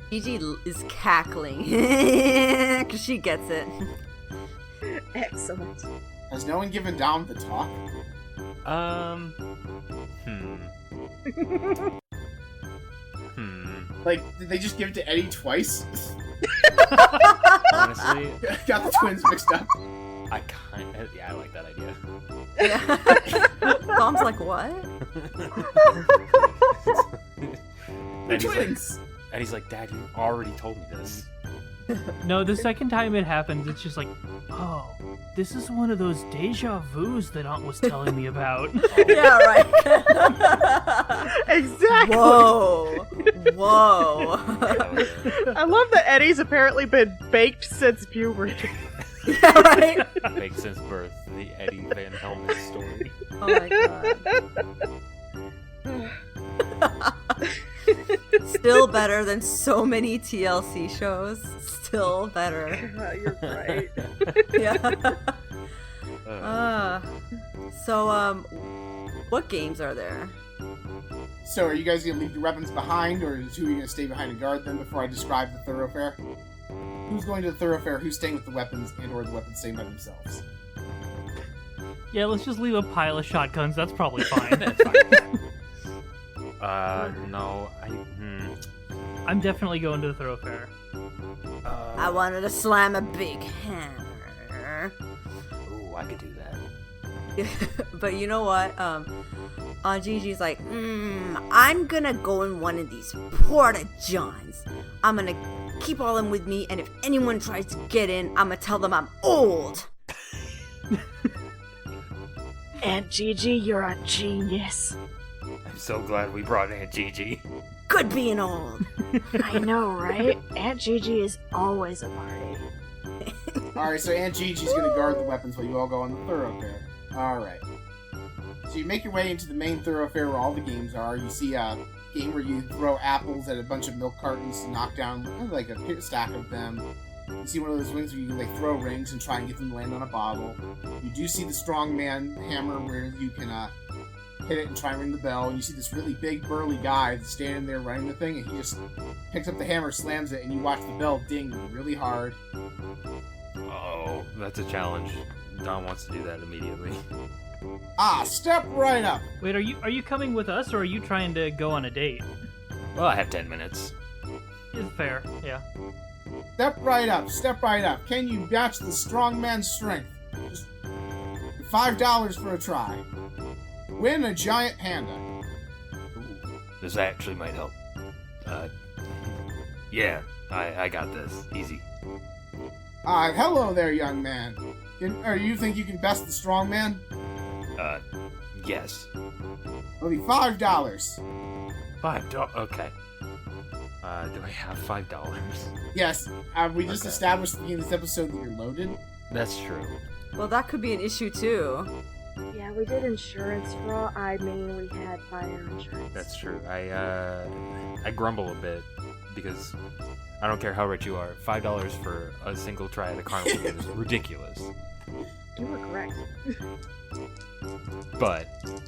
Gigi is cackling because she gets it. Excellent. Has no one given Dom the talk? Like, did they just give it to Eddie twice? Honestly, Got the twins mixed up. I like that idea. Yeah. Dom's like, what? The twins! And he's like, Dad, you already told me this. No, the second time it happens, it's just like, oh, this is one of those deja vus that Aunt was telling me about. Yeah, right. Exactly. Whoa. I love that Eddie's apparently been baked since puberty. Yeah, right. Makes since birth, the Eddie Vanhellmans story. Oh my god. Still better than so many TLC shows. Still better. You're right. Yeah. So, what games are there? So, are you guys gonna leave your weapons behind, or is who are you gonna stay behind and guard them before I describe the thoroughfare? Who's going to the thoroughfare? Who's staying with the weapons, and/or the weapons staying by themselves? Yeah, let's just leave a pile of shotguns. That's probably fine. That's fine. No, I'm definitely going to the thoroughfare. I wanted to slam a big hammer. Ooh, I could do that. But you know what? Gigi's like, I'm gonna go in one of these porta-johns. I'm gonna keep all them with me, and if anyone tries to get in, I'm gonna tell them I'm old. Aunt Gigi, you're a genius. I'm so glad we brought Aunt Gigi. Good being old. I know, right? Aunt Gigi is always a party. Alright, so Aunt Gigi's gonna guard the weapons while you all go on the thoroughfare. Alright. So you make your way into the main thoroughfare where all the games are. You see a game where you throw apples at a bunch of milk cartons to knock down like a stack of them. You see one of those rings where you like throw rings and try and get them to land on a bottle. You do see the strongman hammer where you can hit it and try and ring the bell. And you see this really big burly guy that's standing there running the thing, and he just picks up the hammer, slams it, and you watch the bell ding really hard. Oh, that's a challenge. Don wants to do that immediately. Step right up. Wait, are you coming with us, or are you trying to go on a date? Well, I have 10 minutes. It's fair, yeah. Step right up. Step right up. Can you match the strongman's strength? Just $5 for a try. Win a giant panda. Ooh, this actually might help. Yeah, I got this. Easy. Hello there, young man. You think you can best the strongman? Yes. It'll be $5. $5? Okay. Do I have $5? Yes. We just Okay. established at the beginning of this episode that you're loaded. That's true. Well, that could be an issue too. Yeah, we did insurance for all. I mainly had fire insurance. That's true. I grumble a bit because I don't care how rich you are. $5 for a single try at a carnival is ridiculous. You were correct. But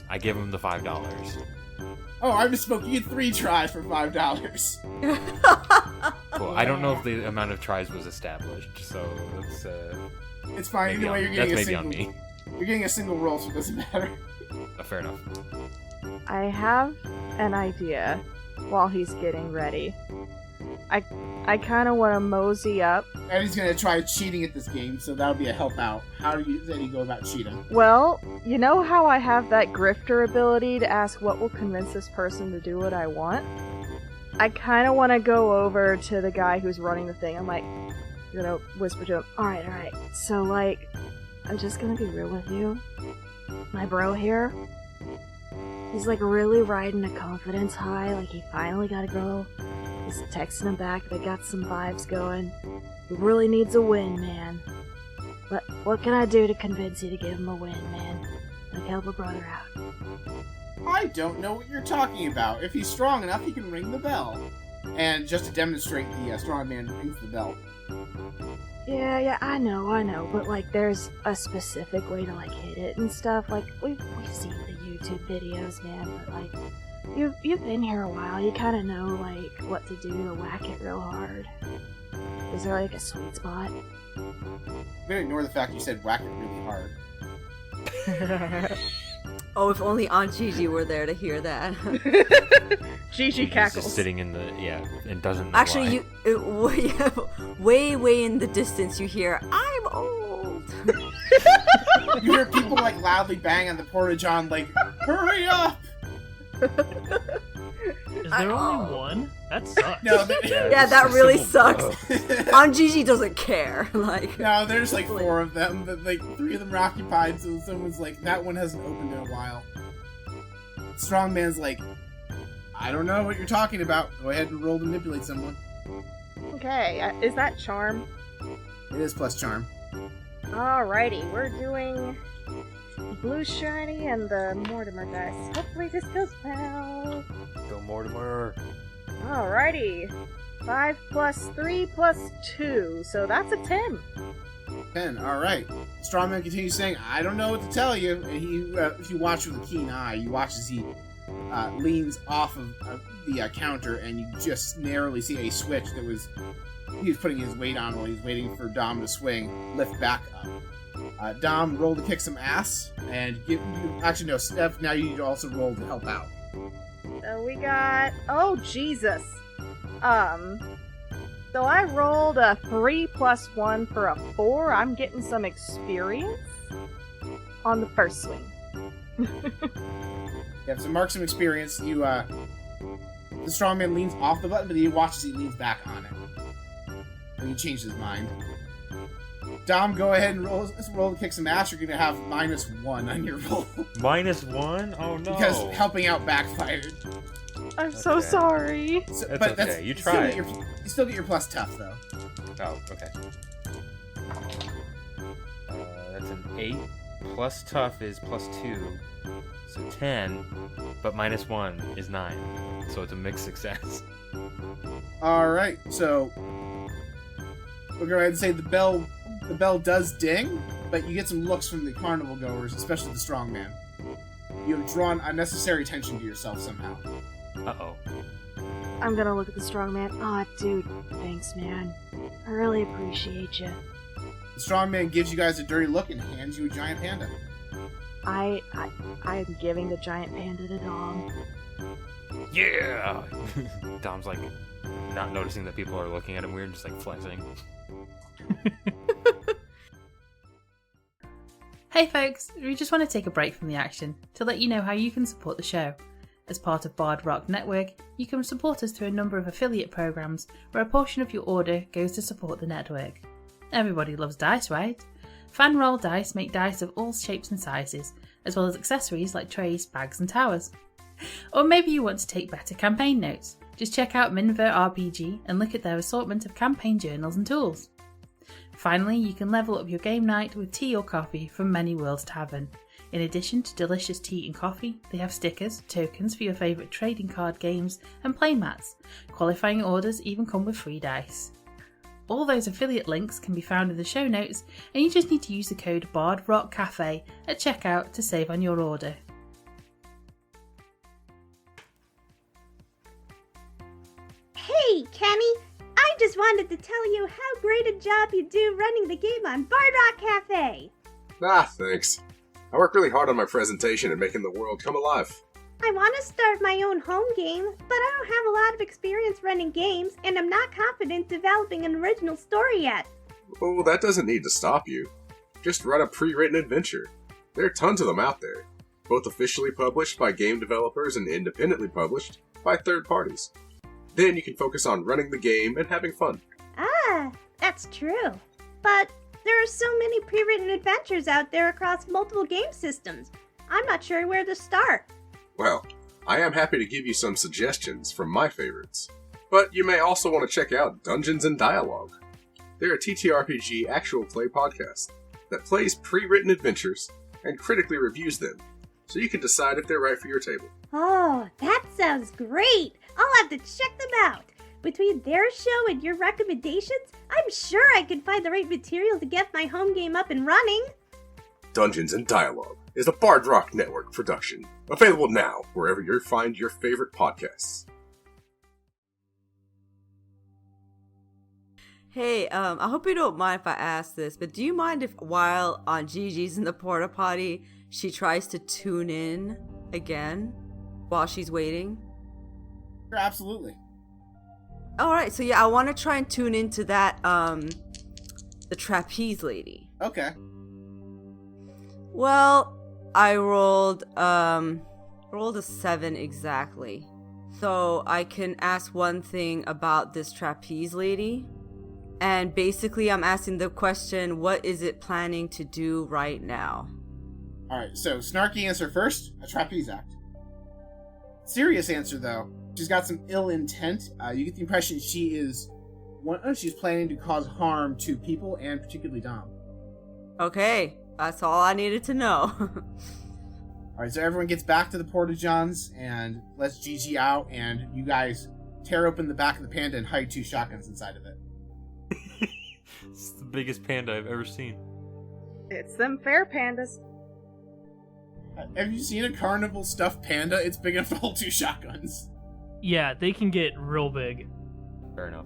I give him the $5. Oh, I misspoke. You get 3 tries for $5. Well, I don't know if the amount of tries was established, so that's It's fine. Either way, you're that's getting a maybe on single. me. You're getting a single roll, so it doesn't matter. Fair enough. I have an idea while he's getting ready. I kind of want to mosey up. Eddie's gonna try cheating at this game, so that'll be a help out. How does Eddie go about cheating? Well, you know how I have that grifter ability to ask what will convince this person to do what I want? I kind of want to go over to the guy who's running the thing. I'm like, you're gonna whisper to him, alright, so like, I'm just gonna be real with you. My bro here, He's like really riding a confidence high, like he finally got a girl. He's texting him back, they got some vibes going. He really needs a win, man. But what can I do to convince you to give him a win, man? Like help a brother out. I don't know what you're talking about. If he's strong enough, he can ring the bell. And just to demonstrate, the strong man rings the bell. Yeah, I know, but like there's a specific way to like hit it and stuff. Like we've seen the YouTube videos, man, but like you've been here a while, you kinda know like what to do to whack it real hard. Is there like a sweet spot? I'm gonna ignore the fact you said whack it really hard. Oh, if only Aunt Gigi were there to hear that. Gigi He's cackles. just sitting in the and doesn't know Actually, why. way in the distance, you hear, "I'm old." You hear people like loudly bang on the porta-john, like, "Hurry up!" Is there only one? That sucks. No, Yeah, that really sucks. Aunt Gigi doesn't care. Like, no, there's like 4 of them, but like 3 of them are occupied, so someone's like, that one hasn't opened in a while. Strongman's like, I don't know what you're talking about. Go ahead and roll to manipulate someone. Okay, is that charm? It is plus charm. Alrighty, we're doing blue shiny and the Mortimer dice. Hopefully this goes well. Go Mortimer. Alrighty. 5 plus 3 plus 2, so that's a 10. 10, alright. Strongman continues saying, I don't know what to tell you. And he, if you watch with a keen eye, you watch as he leans off of the counter, and you just narrowly see a switch that he was putting his weight on while he was waiting for Dom to swing, lift back up. Dom, roll to kick some ass, and actually no, Steph, now you need to also roll to help out. So we got... Oh, Jesus. So I rolled a 3 plus 1 for a 4. I'm getting some experience on the first swing. You have some marks of experience. The strongman leans off the button, but he watches he leans back on it. And he changed his mind. Dom, go ahead and roll to kick some ass. You're going to have -1 on your roll. -1? Oh no. Because helping out backfired. I'm so sorry. So, That's but okay, you still tried. you still get your plus tough, though. Oh, okay. That's an 8. Plus tough is plus 2. So 10. But -1 is 9. So it's a mixed success. Alright, so we'll go ahead and say the bell does ding, but you get some looks from the carnival goers, especially the strongman. You have drawn unnecessary attention to yourself somehow. Uh-oh. I'm gonna look at the strong man. Aw, dude, thanks, man. I really appreciate you. The strongman gives you guys a dirty look and hands you a giant panda. I'm giving the giant panda to Dom. Yeah! Dom's like not noticing that people are looking at him weird, just like flexing. Hey folks, we just want to take a break from the action to let you know how you can support the show. As part of Bard Rock Network, you can support us through a number of affiliate programs where a portion of your order goes to support the network. Everybody loves dice, right? Fan Roll Dice make dice of all shapes and sizes, as well as accessories like trays, bags and towers. Or maybe you want to take better campaign notes. Just check out Minver RPG and look at their assortment of campaign journals and tools. Finally, you can level up your game night with tea or coffee from Many Worlds Tavern. In addition to delicious tea and coffee, they have stickers, tokens for your favourite trading card games, and playmats. Qualifying orders even come with free dice. All those affiliate links can be found in the show notes, and you just need to use the code BardRockCafe at checkout to save on your order. Hey, Kenny! I just wanted to tell you how great a job you do running the game on Bard Rock Cafe! Ah, thanks. I work really hard on my presentation and making the world come alive. I want to start my own home game, but I don't have a lot of experience running games, and I'm not confident developing an original story yet. Oh, that doesn't need to stop you. Just run a pre-written adventure. There are tons of them out there, both officially published by game developers and independently published by third parties. Then you can focus on running the game and having fun. Ah, that's true. But there are so many pre-written adventures out there across multiple game systems. I'm not sure where to start. Well, I am happy to give you some suggestions from my favorites. But you may also want to check out Dungeons and Dialogue. They're a TTRPG actual play podcast that plays pre-written adventures and critically reviews them, so you can decide if they're right for your table. Oh, that sounds great! I'll have to check them out. Between their show and your recommendations, I'm sure I can find the right material to get my home game up and running. Dungeons and Dialogue is a Bard Rock Network production, available now wherever you find your favorite podcasts. Hey, I hope you don't mind if I ask this, but do you mind if while Aunt Gigi's in the porta potty, she tries to tune in again while she's waiting? Sure, absolutely. Alright, so yeah, I want to try and tune into that, the trapeze lady. Okay. Well, I rolled a 7 exactly. So I can ask one thing about this trapeze lady. And basically I'm asking the question, what is it planning to do right now? Alright, so snarky answer first, a trapeze act. Serious answer though, she's got some ill intent. You get the impression she's planning to cause harm to people and particularly Dom. Okay, that's all I needed to know. Alright, so everyone gets back to the Porta-Johns and lets Gigi out, and you guys tear open the back of the Panda and hide 2 shotguns inside of it. It's the biggest panda I've ever seen. It's them fair pandas. Have you seen a carnival stuffed panda? It's big enough to hold 2 shotguns. Yeah, they can get real big. Fair enough.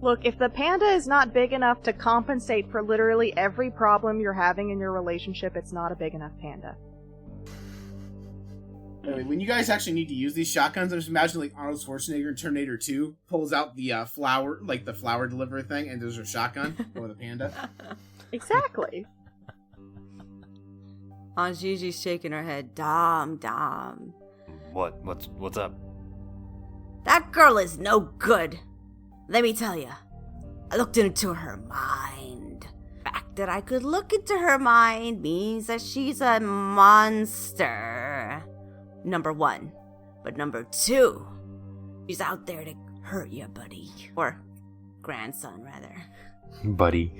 Look, if the panda is not big enough to compensate for literally every problem you're having in your relationship, it's not a big enough panda. Anyway, when you guys actually need to use these shotguns, I'm just imagining like Arnold Schwarzenegger in Terminator 2 pulls out the the flower delivery thing, and there's a shotgun or the panda. Exactly. Aunt Gigi's shaking her head. Dom. What's up? That girl is no good. Let me tell you, I looked into her mind. The fact that I could look into her mind means that she's a monster. Number 1. But number 2, she's out there to hurt you, buddy. Or grandson, rather. Buddy.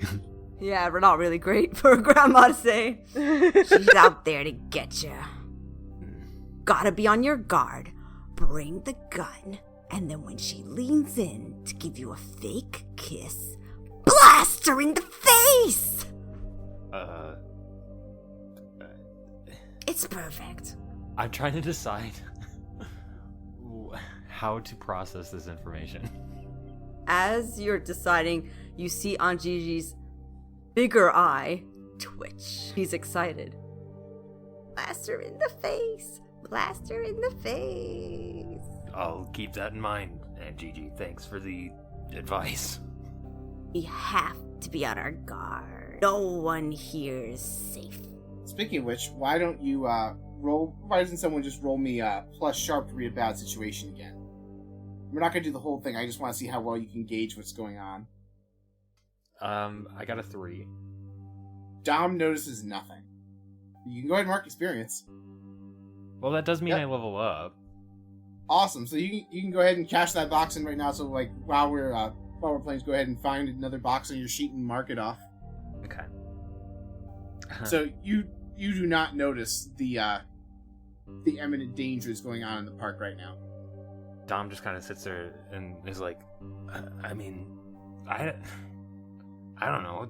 Yeah, we're not really great for a grandma to say. She's out there to get you. Gotta be on your guard. Bring the gun. And then when she leans in to give you a fake kiss, blast her in the face! It's perfect. I'm trying to decide how to process this information. As you're deciding, you see Aunt Gigi's bigger eye twitch. She's excited. Blast her in the face. Blast her in the face. I'll keep that in mind, Aunt Gigi. Thanks for the advice. We have to be on our guard. No one here is safe. Speaking of which, why don't you why doesn't someone just roll me plus sharp to read a bad situation again? We're not going to do the whole thing, I just want to see how well you can gauge what's going on. I got a 3. Dom notices nothing. You can go ahead and mark experience. Well, that does mean I level up. Awesome. So you can go ahead and cash that box in right now. So like while we're playing, just go ahead and find another box on your sheet and mark it off. Okay. So you do not notice the imminent dangers going on in the park right now. Dom just kind of sits there and is like, I mean, I don't know.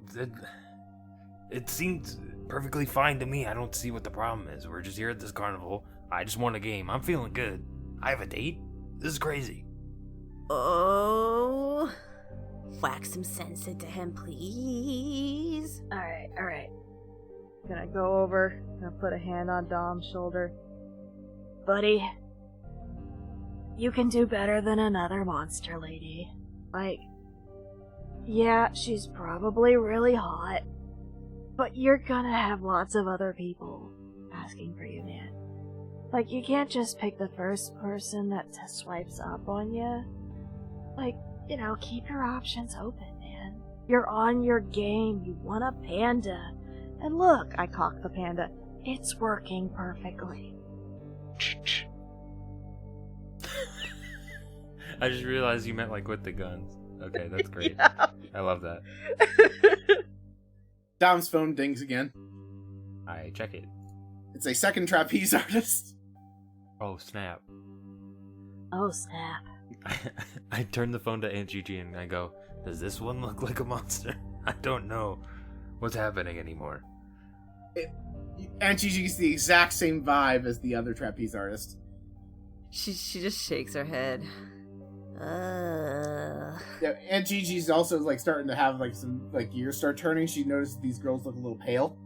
It seems perfectly fine to me. I don't see what the problem is. We're just here at this carnival. I just won a game. I'm feeling good. I have a date? This is crazy. Oh. Whack some sense into him, please. Alright. Gonna go over, gonna put a hand on Dom's shoulder. Buddy, you can do better than another monster lady. Like, yeah, she's probably really hot, but you're gonna have lots of other people asking for you, man. Like, you can't just pick the first person that swipes up on you. Like, you know, keep your options open, man. You're on your game. You want a panda. And look, I cocked the panda. It's working perfectly. I just realized you meant like with the guns. Okay, that's great. Yeah. I love that. Dom's phone dings again. I check it. It's a second trapeze artist. Oh, snap. Oh, snap. I turn the phone to Aunt Gigi and I go, does this one look like a monster? I don't know what's happening anymore. Aunt Gigi gets the exact same vibe as the other trapeze artist. She just shakes her head. Yeah, Aunt Gigi's also like starting to have like some like gears start turning. She notices these girls look a little pale.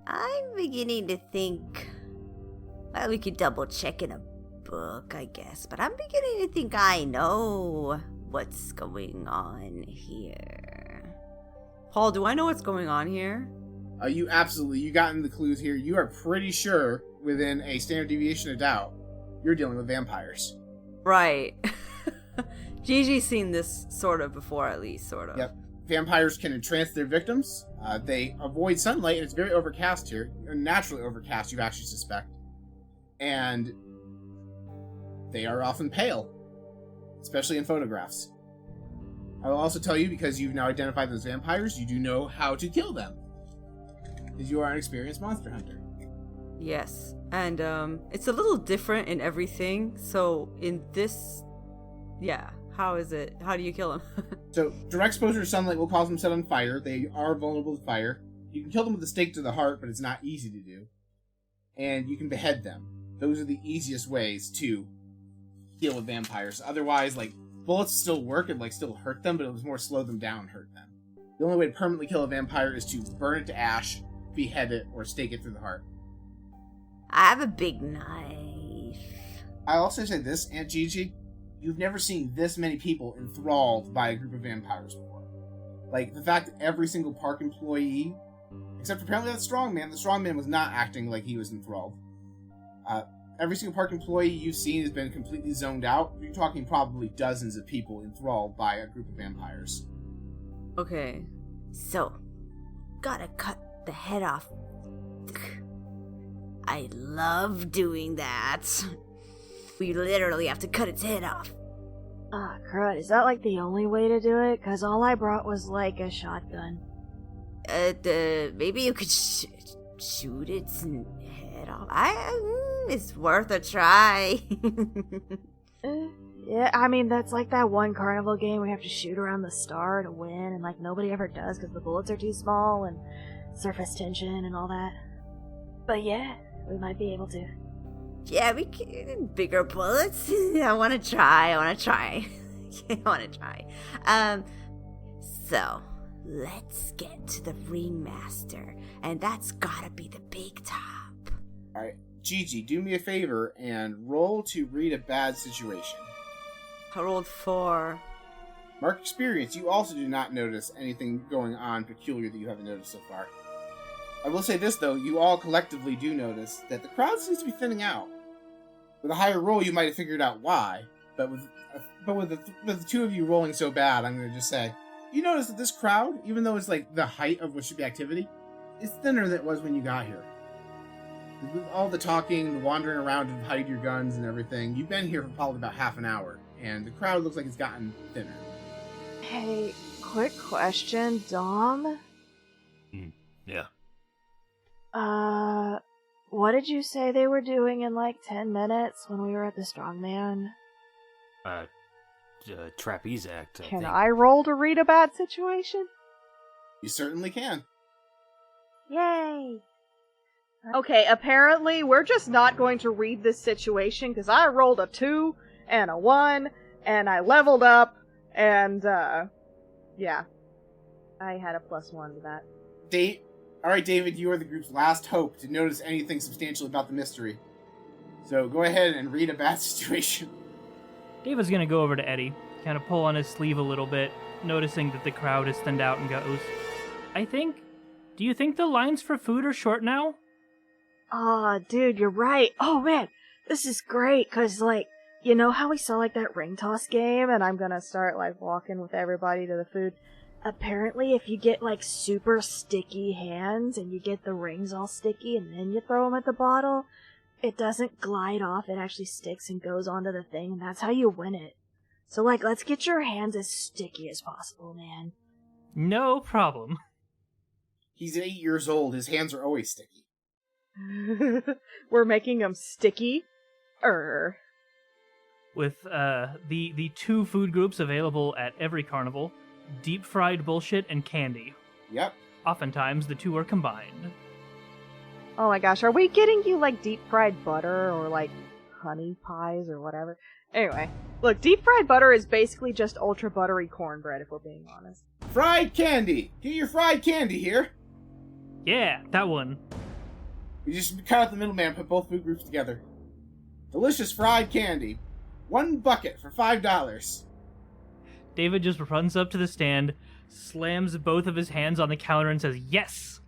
I'm beginning to think. Well, we could double check in a book, I guess, but I'm beginning to think I know what's going on here. Paul, do I know what's going on here? You gotten the clues here. You are pretty sure, within a standard deviation of doubt, you're dealing with vampires. Right. Gigi's seen this sort of before, at least, sort of. Yep. Vampires can entrance their victims. They avoid sunlight, and it's very overcast here. Naturally overcast, you actually suspect. And they are often pale, especially in photographs. I will also tell you, because you've now identified them as vampires, you do know how to kill them. Because you are an experienced monster hunter. Yes. And it's a little different in everything. So in this, yeah, how is it? How do you kill them? So direct exposure to sunlight will cause them set on fire. They are vulnerable to fire. You can kill them with a stake to the heart, but it's not easy to do. And you can behead them. Those are the easiest ways to deal with vampires. Otherwise, like, bullets still work and like still hurt them, but it was more slow them down, hurt them. The only way to permanently kill a vampire is to burn it to ash, behead it, or stake it through the heart. I have a big knife. I'll also say this, Aunt Gigi, you've never seen this many people enthralled by a group of vampires before. Like, the fact that every single park employee, except apparently that strongman, the strongman was not acting like he was enthralled. Every single park employee you've seen has been completely zoned out. You're talking probably dozens of people enthralled by a group of vampires. Okay. So, gotta cut the head off. I love doing that. We literally have to cut its head off. Ah, crud. Is that like the only way to do it? Because all I brought was like a shotgun. Maybe you could shoot its head off. It's worth a try. Yeah, I mean, that's like that one carnival game where you have to shoot around the star to win, and like nobody ever does because the bullets are too small and surface tension and all that. But yeah, we might be able to. Yeah, we can. Bigger bullets. I want to try. So, let's get to the ringmaster, and that's gotta be the big top. Alright, Gigi, do me a favor and roll to read a bad situation. I rolled 4. Mark experience, you also do not notice anything going on peculiar that you haven't noticed so far. I will say this, though, you all collectively do notice that the crowd seems to be thinning out. With a higher roll, you might have figured out why, but with the two of you rolling so bad, I'm going to just say, you notice that this crowd, even though it's like the height of what should be activity, is thinner than it was when you got here. With all the talking, the wandering around to hide your guns and everything, you've been here for probably about half an hour, and the crowd looks like it's gotten thinner. Hey, quick question, Dom? Yeah. What did you say they were doing in like 10 minutes when we were at the Strongman? Trapeze act. Can I roll to read a bad situation? You certainly can. Yay! Okay, apparently we're just not going to read this situation because I rolled a 2 and a 1 and I leveled up and yeah. I had a +1 to that. Alright, David, you are the group's last hope to notice anything substantial about the mystery. So go ahead and read a bad situation. David's gonna go over to Eddie, kind of pull on his sleeve a little bit, noticing that the crowd is thinned out, and goes, do you think the lines for food are short now? Aw, dude, you're right. Oh man, this is great, cause like, you know how we saw like that ring toss game, and I'm gonna start like walking with everybody to the food? Apparently, if you get like super sticky hands and you get the rings all sticky and then you throw them at the bottle, it doesn't glide off, it actually sticks and goes onto the thing, and that's how you win it. So, like, let's get your hands as sticky as possible, man. No problem. He's 8 years old. His hands are always sticky. We're making them sticky. With the two food groups available at every carnival, deep fried bullshit and candy. Yep. Oftentimes the two are combined. Oh my gosh, are we getting you like deep fried butter or like honey pies or whatever? Anyway, look, deep fried butter is basically just ultra buttery cornbread, if we're being honest. Fried candy! Get your fried candy here! Yeah, that one. You just cut out the middleman, put both food groups together. Delicious fried candy. 1 bucket for $5. David just runs up to the stand, slams both of his hands on the counter, and says, "Yes!"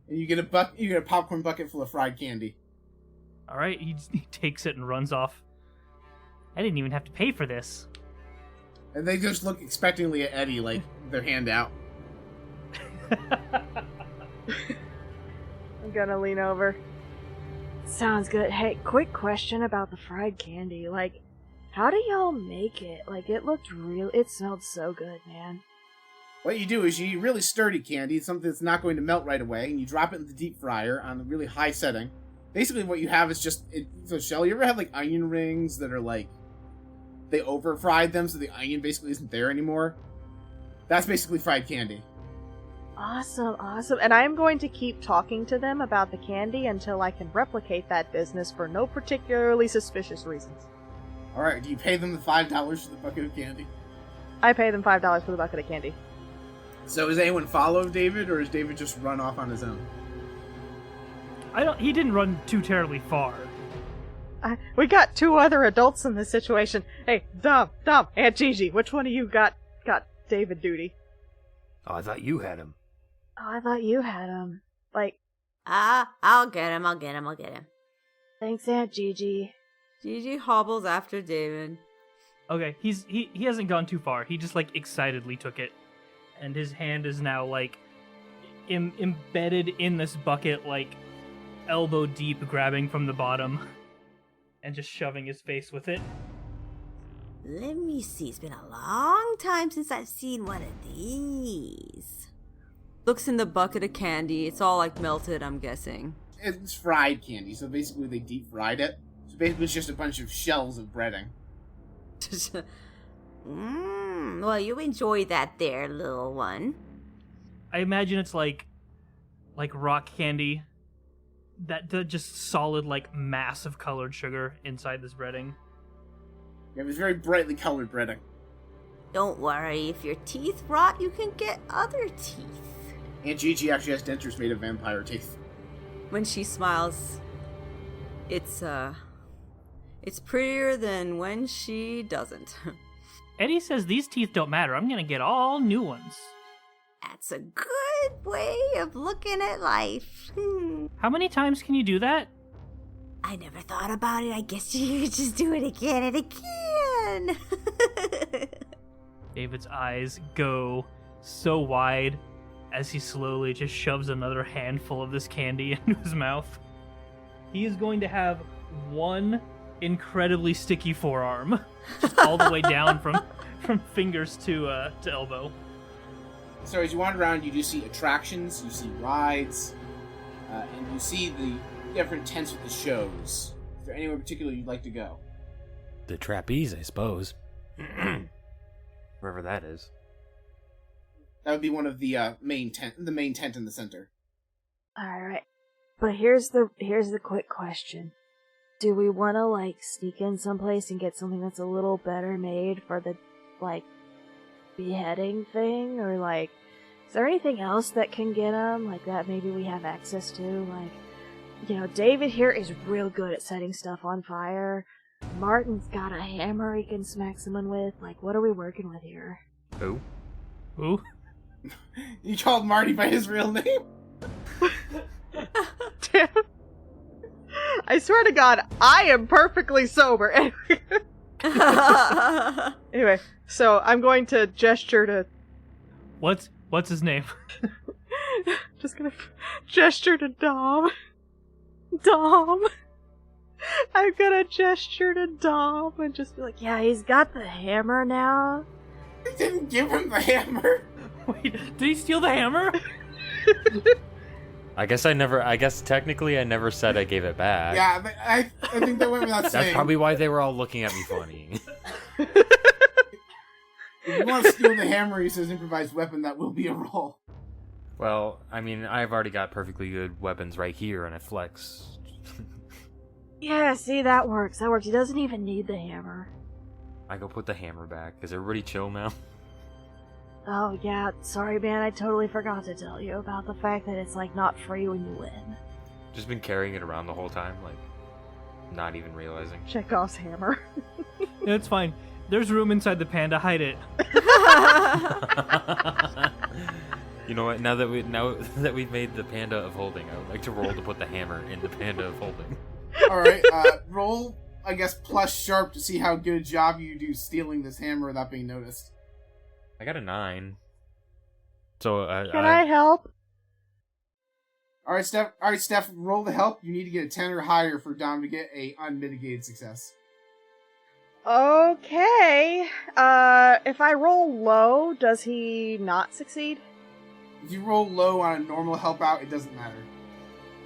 And you get a popcorn bucket full of fried candy. All right, he takes it and runs off. I didn't even have to pay for this. And they just look expectantly at Eddie, like, their hand out. I'm gonna lean over. Sounds good. Hey, quick question about the fried candy. Like, how do y'all make it? Like, it smelled so good, man. What you do is you eat really sturdy candy, something that's not going to melt right away, and you drop it in the deep fryer on a really high setting. Basically what you have is just, so Shell, you ever have like onion rings that are like, they over fried them so the onion basically isn't there anymore? That's basically fried candy. Awesome. And I'm going to keep talking to them about the candy until I can replicate that business for no particularly suspicious reasons. Alright, do you pay them the $5 for the bucket of candy? I pay them $5 for the bucket of candy. So does anyone follow David, or does David just run off on his own? He didn't run too terribly far. We got 2 other adults in this situation. Hey, Dom, Aunt Gigi, which one of you got David duty? Oh, I thought you had him. Oh, I thought you had him. Like... I'll get him. Thanks, Aunt Gigi. Gigi hobbles after David. Okay, he hasn't gone too far. He just, like, excitedly took it. And his hand is now, like, embedded in this bucket, like, elbow deep, grabbing from the bottom. And just shoving his face with it. Let me see. It's been a long time since I've seen one of these. Looks in the bucket of candy. It's all, like, melted, I'm guessing. It's fried candy, so basically they deep fried it. So basically it's just a bunch of shells of breading. Well, you enjoy that there, little one. I imagine it's like rock candy. That just solid, like, mass of colored sugar inside this breading. Yeah, it was very brightly colored breading. Don't worry, if your teeth rot, you can get other teeth. Aunt Gigi actually has dentures made of vampire teeth. When she smiles, it's prettier than when she doesn't. Eddie says these teeth don't matter. I'm gonna get all new ones. That's a good way of looking at life. How many times can you do that? I never thought about it. I guess you could just do it again and again. David's eyes go so wide as he slowly just shoves another handful of this candy into his mouth. He is going to have one incredibly sticky forearm, just all the way down from fingers to elbow. So as you wander around, you do see attractions, you see rides, and you see the different tents with the shows. Is there anywhere particular you'd like to go? The trapeze, I suppose. Wherever that is. That would be one of the main tent in the center. Alright. But here's the quick question. Do we want to, like, sneak in someplace and get something that's a little better made for the, like, beheading thing? Or, like, is there anything else that can get them? Like, that maybe we have access to? Like, you know, David here is real good at setting stuff on fire. Martin's got a hammer he can smack someone with. Like, what are we working with here? Who? Who? You called Marty by his real name? Damn. I swear to God, I am perfectly sober. Anyway, so I'm going to gesture to... What's his name? Just gonna gesture to Dom. Dom. I'm gonna gesture to Dom and just be like, yeah, he's got the hammer now. I didn't give him the hammer. Wait, did he steal the hammer? I guess technically I never said I gave it back. Yeah, I think that went without saying. That's probably why they were all looking at me funny. If you want to steal the hammer, he says improvised weapon, that will be a roll. Well, I mean, I've already got perfectly good weapons right here, and I flex. Yeah, see, that works. That works. He doesn't even need the hammer. I go put the hammer back. Is everybody chill now? Oh, yeah. Sorry, man. I totally forgot to tell you about the fact that it's, like, not free when you win. Just been carrying it around the whole time, like, not even realizing. Chekhov's hammer. No, it's fine. There's room inside the panda. Hide it. You know what? Now that we've made the panda of holding, I would like to roll to put the hammer in the panda of holding. Alright, roll, I guess, plus sharp to see how good a job you do stealing this hammer without being noticed. I got a 9. So, Can I help? Alright, Steph, roll the help. You need to get a 10 or higher for Dom to get a unmitigated success. Okay. If I roll low, does he not succeed? If you roll low on a normal help out, it doesn't matter.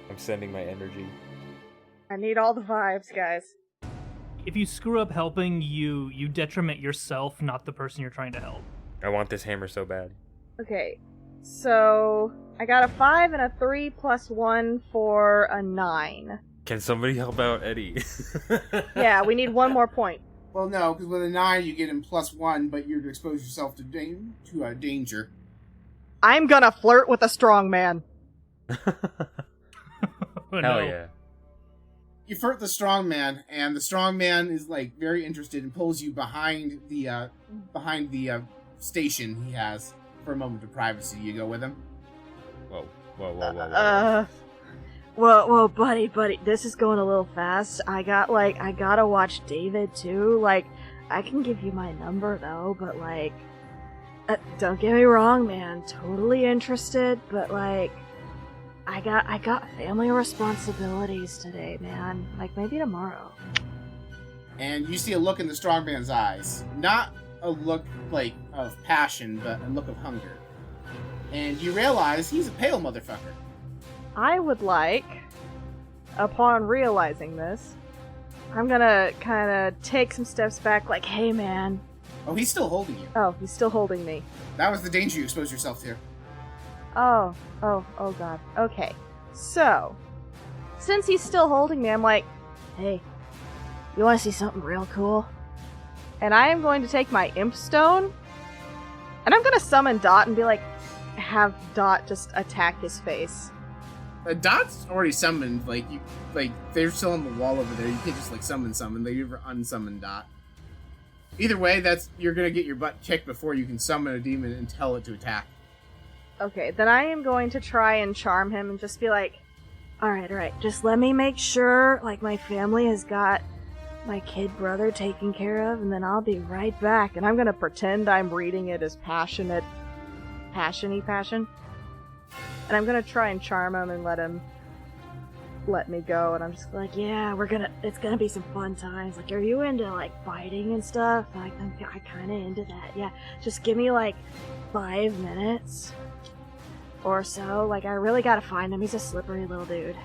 I'm sending my energy. I need all the vibes, guys. If you screw up helping, you detriment yourself, not the person you're trying to help. I want this hammer so bad. Okay, so I got a 5 and a 3 plus 1 for a 9. Can somebody help out Eddie? Yeah, we need one more point. Well, no, because with a 9 you get him +1, but you're to expose yourself to danger. I'm gonna flirt with a strong man. Oh, Hell no. yeah. You flirt the strong man, and the strong man is like very interested and pulls you behind the station he has for a moment of privacy. You go with him. Whoa. Whoa, buddy, this is going a little fast. I gotta watch David too. Like, I can give you my number though, but like, don't get me wrong, man. Totally interested, but like, I got family responsibilities today, man. Like, maybe tomorrow. And you see a look in the strong man's eyes. Not a look, like, of passion, but a look of hunger. And you realize he's a pale motherfucker. I would like, upon realizing this, I'm gonna kind of take some steps back, like, hey, man. Oh, he's still holding you. Oh, he's still holding me. That was the danger you exposed yourself to. Oh god. Okay. So, since he's still holding me, I'm like, hey, you want to see something real cool? And I am going to take my imp stone, and I'm going to summon Dot and be like, have Dot just attack his face. Dot's already summoned. They're still on the wall over there. You can't just summon. They never unsummon Dot. Either way, you're gonna get your butt kicked before you can summon a demon and tell it to attack. Okay, then I am going to try and charm him and just be like, alright, just let me make sure, my family has got my kid brother taken care of, and then I'll be right back. And I'm gonna pretend I'm reading it as passion. And I'm gonna try and charm him and let me go. And I'm just like, yeah, it's gonna be some fun times. Like, are you into, fighting and stuff? I'm kinda into that. Yeah, just give me, 5 minutes or so. I really gotta find him. He's a slippery little dude.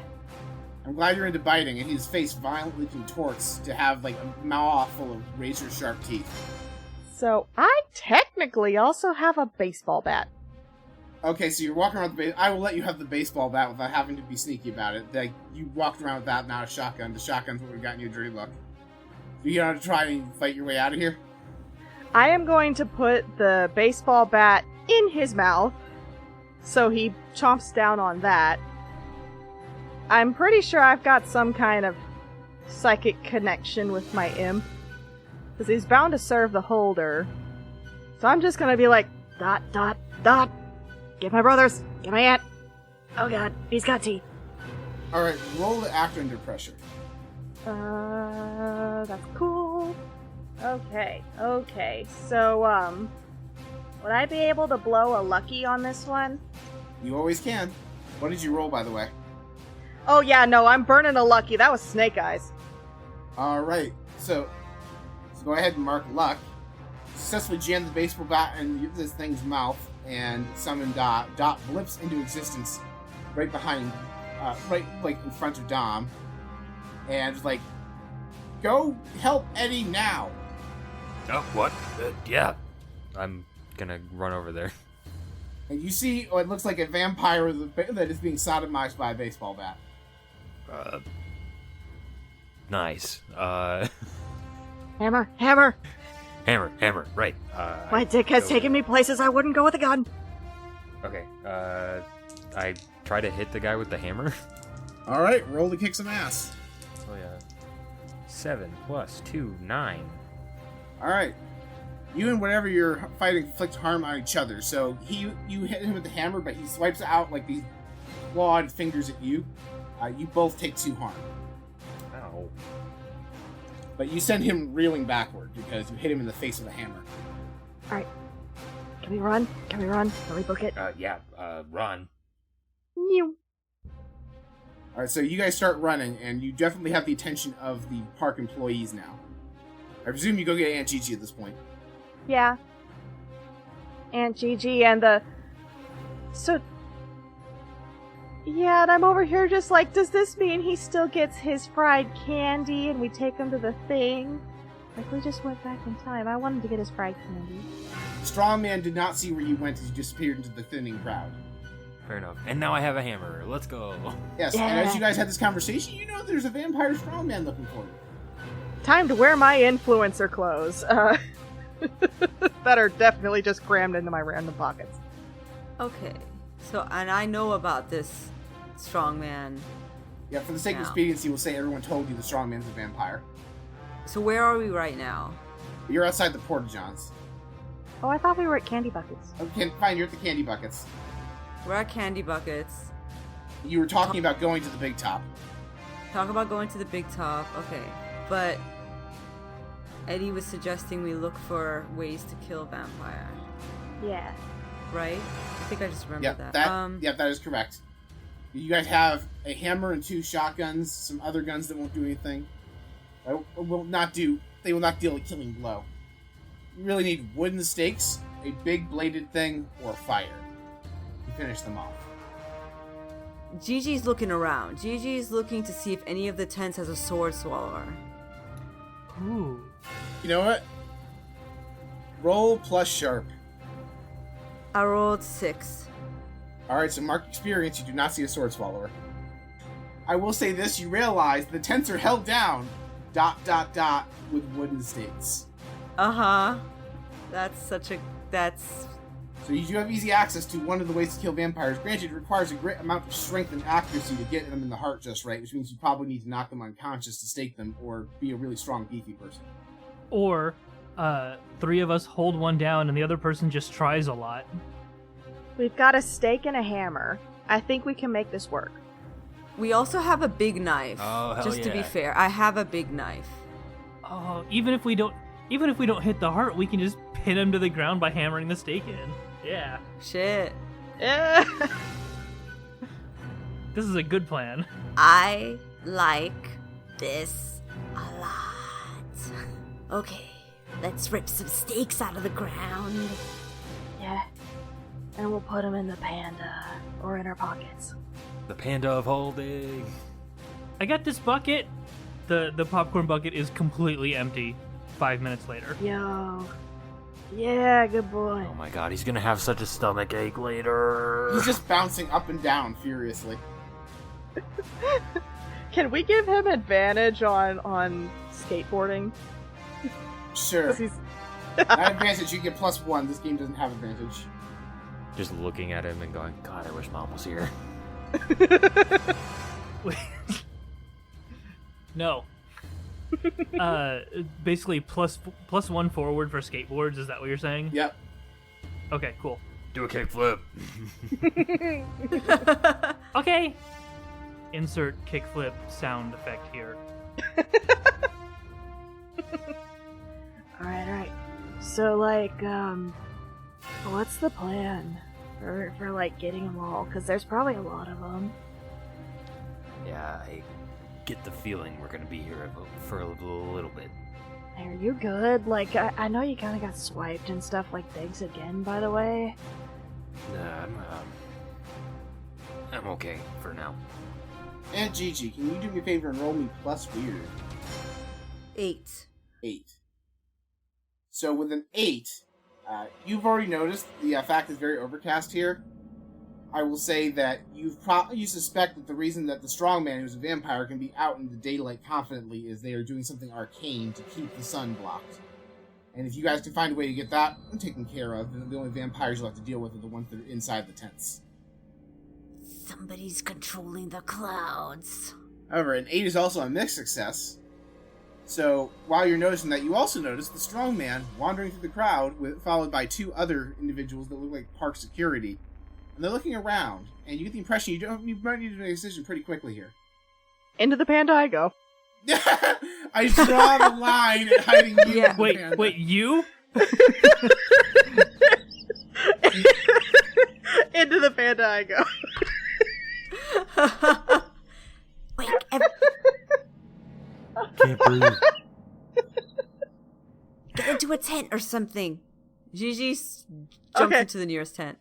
I'm glad you're into biting, and his face violently contorts to have, a maw full of razor-sharp teeth. So, I technically also have a baseball bat. Okay, so you're walking around with I will let you have the baseball bat without having to be sneaky about it. You walked around with that, not a shotgun. The shotgun's what would have gotten you a dirty look. You want to try and fight your way out of here? I am going to put the baseball bat in his mouth, so he chomps down on that. I'm pretty sure I've got some kind of psychic connection with my imp, because he's bound to serve the holder. So I'm just gonna be like, Dot, Dot, Dot, get my brothers, get my aunt. Oh god, he's got teeth. Alright, roll to act under pressure. That's cool. Okay. So, would I be able to blow a lucky on this one? You always can. What did you roll, by the way? Oh yeah, no, I'm burning a lucky. That was Snake Eyes. All right, so go ahead and mark luck. Successfully jam the baseball bat in this thing's mouth and summon Dot. Dot blips into existence right behind, right like in front of Dom, and is like, "Go help Eddie now!" Oh, what? Yeah. I'm gonna run over there. And you see what looks like a vampire that is being sodomized by a baseball bat. Nice. Hammer! Hammer, right. My dick has taken me places I wouldn't go with a gun. Okay, I try to hit the guy with the hammer. All right, roll to kick some ass. Oh, yeah. 7 + 2, 9. All right. You and whatever you're fighting inflict harm on each other. So you hit him with the hammer, but he swipes out like these clawed fingers at you. You both take 2 harm. Ow. But you send him reeling backward because you hit him in the face with a hammer. Alright. Can we run? Can we book it? Run. Mew. Alright, so you guys start running, and you definitely have the attention of the park employees now. I presume you go get Aunt Gigi at this point. Yeah. Aunt Gigi and the... So... Yeah, and I'm over here just like, does this mean he still gets his fried candy and we take him to the thing? Like, we just went back in time. I wanted to get his fried candy. Strongman did not see where you went as you disappeared into the thinning crowd. Fair enough. And now I have a hammer. Let's go. Yes, Yeah. And as you guys had this conversation, you know there's a vampire strongman looking for you. Time to wear my influencer clothes. That are definitely just crammed into my random pockets. Okay. So, and I know about this strongman. Yeah, for the sake of now. expediency, we'll say everyone told you the strongman's a vampire. So where are we right now? You're outside the Porta-Johns. Oh, I thought we were at Candy Buckets. Okay, fine, you're at the Candy Buckets. We're at Candy Buckets. You were talking about going to the Big Top. Talk about going to the big top. Okay. But Eddie was suggesting we look for ways to kill vampire. Yeah. Right? I think I just remembered that. That is correct. You guys have a hammer and 2 shotguns, some other guns that won't do anything. They will not deal a killing blow. You really need wooden stakes, a big bladed thing, or fire. You finish them off. Gigi's looking around. Gigi's looking to see if any of the tents has a sword swallower. Ooh. You know what? Roll plus sharp. I rolled 6. Alright, so mark experience, you do not see a sword swallower. I will say this, you realize the tents are held down, ... with wooden stakes. Uh-huh. That's... So you do have easy access to one of the ways to kill vampires. Granted, it requires a great amount of strength and accuracy to get them in the heart just right, which means you probably need to knock them unconscious to stake them, or be a really strong, beefy person. Or, 3 of us hold one down and the other person just tries a lot. We've got a stake and a hammer. I think we can make this work. We also have a big knife. Oh, hell just to be yeah. fair, I have a big knife. Oh, even if we don't hit the heart, we can just pin him to the ground by hammering the stake in. Yeah. Shit. Yeah. This is a good plan. I like this a lot. Okay, let's rip some stakes out of the ground. Yeah. And we'll put them in the panda. Or in our pockets. The panda of holding. I got this bucket. The popcorn bucket is completely empty 5 minutes later. Yo. Yeah, good boy. Oh my god, he's gonna have such a stomach ache later. He's just bouncing up and down furiously. Can we give him advantage on skateboarding? Sure. 'Cause he's... That advantage, you get +1. This game doesn't have advantage. Just looking at him and going, God, I wish Mom was here. Wait. No. Basically +1 forward for skateboards, is that what you're saying? Yep. Okay, cool. Do a kickflip. Okay. Insert kickflip sound effect here. Alright. So, like, what's the plan for like, getting them all? Because there's probably a lot of them. Yeah, get the feeling we're gonna be here for a little bit. Are you good? Like, I know you kind of got swiped and stuff. Like, thanks again, by the way. Nah, I'm okay for now. And Gigi, can you do me a favor and roll me plus weird? 8. 8. So with an 8, you've already noticed the fact is very overcast here. I will say that you suspect that the reason that the strongman, who's a vampire, can be out in the daylight confidently is they are doing something arcane to keep the sun blocked. And if you guys can find a way to get that taken care of, then the only vampires you'll have to deal with are the ones that are inside the tents. Somebody's controlling the clouds. However, an 8 is also a mixed success. So, while you're noticing that, you also notice the strongman wandering through the crowd, followed by 2 other individuals that look like park security. And they're looking around, and you get the impression you might need to make a decision pretty quickly here. Into the panda I go. I draw the line at hiding you. Yeah. Wait, you? Into the panda I go. Wait, Can't breathe. get into a tent or something. Gigi jumps into the nearest tent.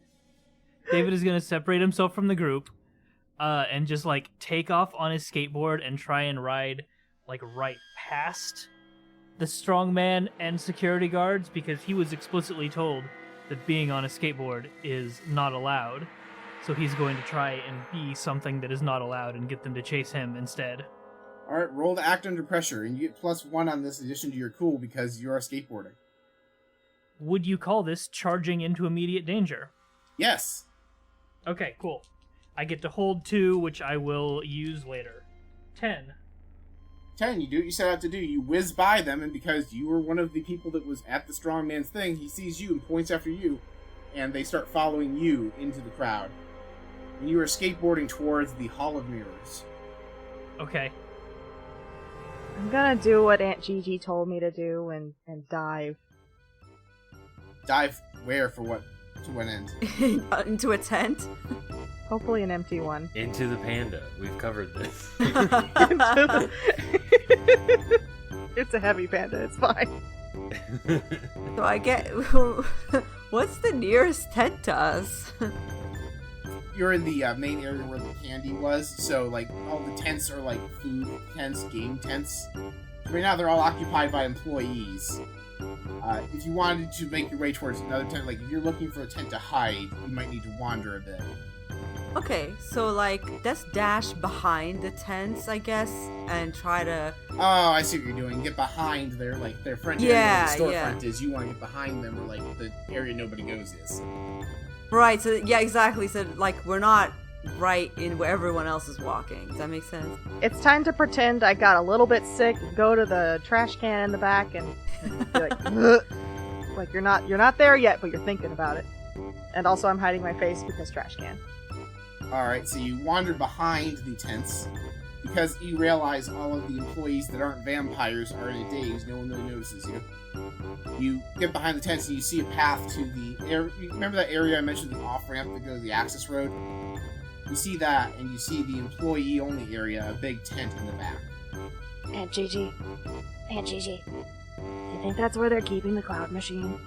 David is going to separate himself from the group and just, like, take off on his skateboard and try and ride, like, right past the strongman and security guards, because he was explicitly told that being on a skateboard is not allowed. So he's going to try and be something that is not allowed and get them to chase him instead. Alright, roll to act under pressure, and you get +1 on this addition to your cool because you are skateboarding. Would you call this charging into immediate danger? Yes! Okay, cool. I get to hold 2, which I will use later. 10. 10, you do what you set out to do. You whiz by them, and because you were one of the people that was at the strongman's thing, he sees you and points after you, and they start following you into the crowd. And you are skateboarding towards the Hall of Mirrors. Okay. I'm gonna do what Aunt Gigi told me to do and dive. Dive where for what? To what end? Into a tent? Hopefully an empty one. Into the panda. We've covered this. It's a heavy panda, it's fine. So I get... What's the nearest tent to us? You're in the main area where the candy was, so like all the tents are like food tents, game tents. Right now they're all occupied by employees. If you wanted to make your way towards another tent, like if you're looking for a tent to hide, you might need to wander a bit. Okay, so like, let's dash behind the tents, I guess, and try to... Oh, I see what you're doing. Get behind their front area where the storefront is. You want to get behind them where like the area nobody goes is. Right, so yeah, exactly. So like, we're not right in where everyone else is walking. Does that make sense? It's time to pretend I got a little bit sick, go to the trash can in the back and be like, ugh. Like you're not there yet, but you're thinking about it. And also I'm hiding my face because trash can. Alright, so you wander behind the tents. Because you realize all of the employees that aren't vampires are in a daze, no one really notices you. You get behind the tents and you see a path to the area. Remember that area I mentioned, the off-ramp that goes to the access road? You see that, and you see the employee-only area, a big tent in the back. Aunt Gigi. Aunt Gigi. Do you think that's where they're keeping the cloud machine?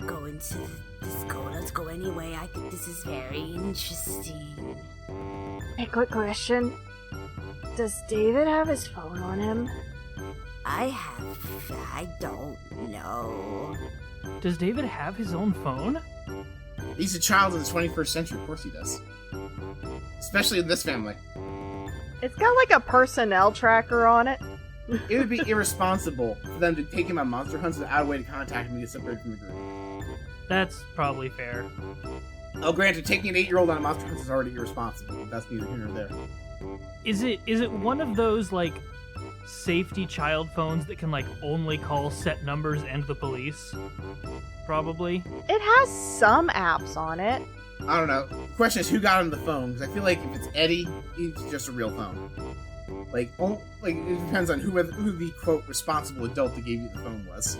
Let's go anyway. I think this is very interesting. Hey, quick question. Does David have his phone on him? I don't know. Does David have his own phone? He's a child of the 21st century, of course he does. Especially in this family. It's got like a personnel tracker on it. It would be irresponsible for them to take him on monster hunts without a way to contact him and get separated from the group. That's probably fair. Oh, granted, taking an 8-year-old on a monster hunt is already irresponsible, but that's neither here nor there. Is it one of those, like, safety child phones that can, like, only call set numbers and the police? Probably. It has some apps on it. I don't know. The question is, who got him the phone? Because I feel like if it's Eddie, it's just a real phone. Like, it depends on who the, quote, responsible adult that gave you the phone was.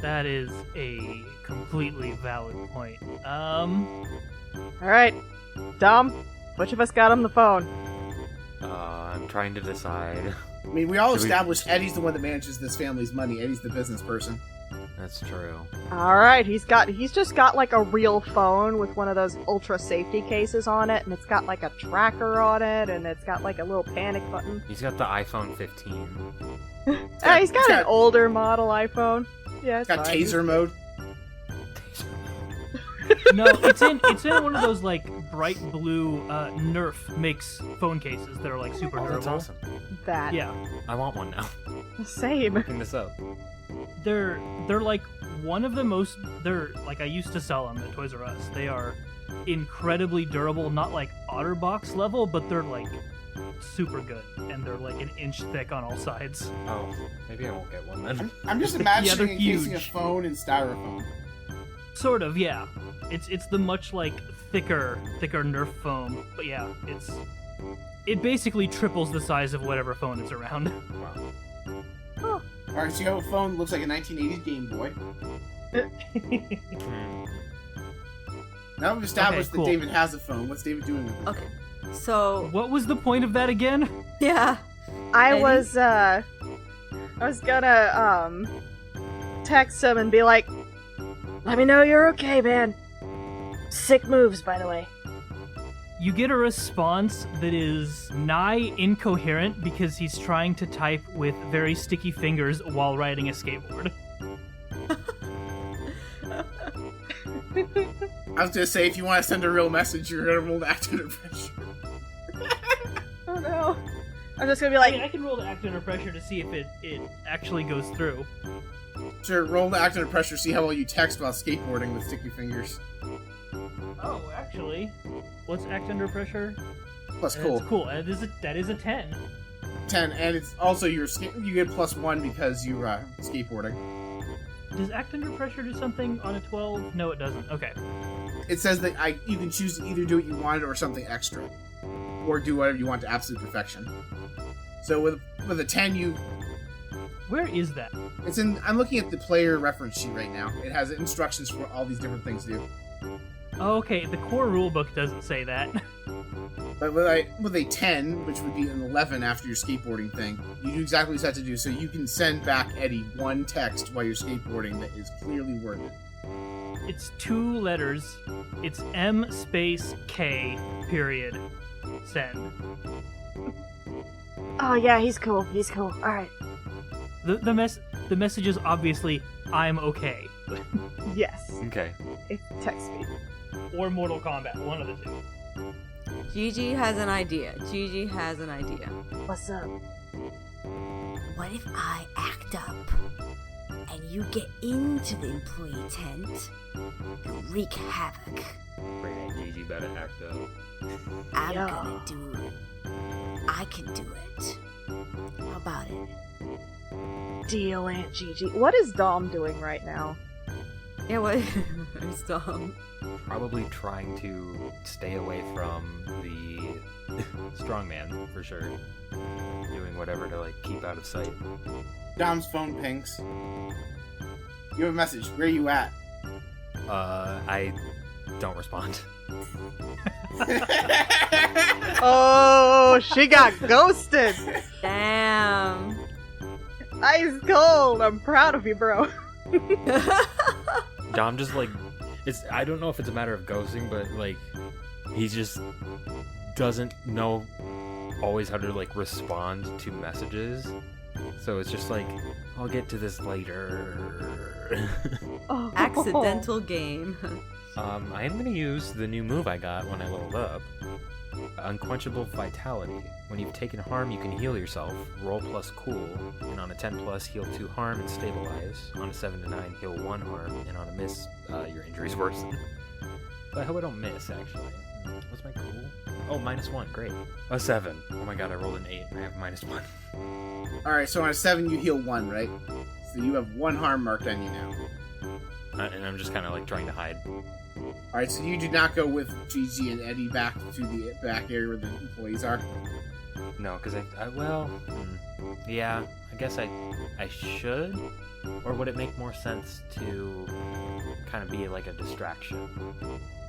That is a completely valid point. Alright. Dom, which of us got him the phone? I'm I'm trying to decide. I mean, we all Should we- established Eddie's the one that manages this family's money. Eddie's the business person. That's true. Alright, he's just got like a real phone with one of those ultra safety cases on it, and it's got like a tracker on it, and it's got like a little panic button. He's got the iPhone 15. He's got an older model iPhone. Yeah, it's Got fine. taser mode. No, it's in one of those like bright blue Nerf makes phone cases that are like super Oh, that's durable. awesome. That. Yeah, I want one now. Same. Looking this up. they're like one of the most. They're like I used to sell them at Toys R Us. They are incredibly durable, not like OtterBox level, but they're like super good, and they're like an inch thick on all sides. Oh, maybe I won't get one then. I'm just they're imagining encasing a huge. phone in styrofoam. Sort of, yeah. It's the much like thicker Nerf foam, but yeah, it basically triples the size of whatever phone it's around. Wow. Alright, so you have a phone that looks like a 1980s Game Boy. Hmm. Now we've established Okay, cool. that David has a phone. What's David doing with it? Okay. So, What was the point of that again? yeah. I Eddie? was gonna text him and be like, let me know you're okay, man. Sick moves, by the way. You get a response that is nigh incoherent because he's trying to type with very sticky fingers while riding a skateboard. I was gonna say, if you want to send a real message, you're gonna roll to act under pressure. Oh no. I'm just gonna be I mean, like, I can roll to act under pressure to see if it actually goes through. Sure, roll to act under pressure, see how well you text while skateboarding with sticky fingers. Oh, actually, let's act under pressure. Plus And cool. It's cool. And that is a 10. 10, and it's also you get +1 because you skateboarding. Does act under pressure do something on a 12? No, it doesn't. Okay. It says that you can choose to either do what you wanted or something extra, or do whatever you want to absolute perfection. So with a 10, Where is that? it's in. I'm looking at the player reference sheet right now. It has instructions for all these different things to do. Oh, okay, the core rulebook doesn't say that. But with a 10, which would be an 11 after your skateboarding thing, you do exactly what you have to do. So you can send back Eddie one text while you're skateboarding that is clearly worded. It's 2 letters. It's M space K period. Send. oh yeah, he's cool. Alright. The message is obviously I'm okay. Yes. Okay. It's text speed. Or Mortal Kombat, one of the two. Gigi has an idea. What's up? What if I act up and you get into the employee tent and wreak havoc? Great, Gigi better act up. I'm Yeah. gonna do it. I can do it. How about it? Deal, Aunt Gigi. What is Dom doing right now? Yeah, what? Stop. Probably trying to stay away from the strongman, for sure. Doing whatever to, like, keep out of sight. Dom's phone pings. You have a message. Where are you at? I don't respond. Oh, she got ghosted. Damn. Ice cold. I'm proud of you, bro. Dom just, like, I don't know if it's a matter of ghosting, but, like, he just doesn't know always how to, like, respond to messages. So it's just like, I'll get to this later. Oh. Accidental game. I am going to use the new move I got when I leveled up. Unquenchable Vitality. When you've taken harm, you can heal yourself. Roll plus cool. And on a 10 plus, heal 2 harm and stabilize. On a 7 to 9, heal 1 harm. And on a miss, your injuries worsen. But I hope I don't miss, actually. What's my cool? Oh, -1. Great. A 7. Oh my god, I rolled an 8 and I have -1. Alright, so on a 7 you heal 1, right? So you have 1 harm marked on you now. And I'm just kind of like trying to hide. Alright, so you do not go with Gigi and Eddie back to the back area where the employees are. No, because yeah, I guess I should? Or would it make more sense to kind of be like a distraction?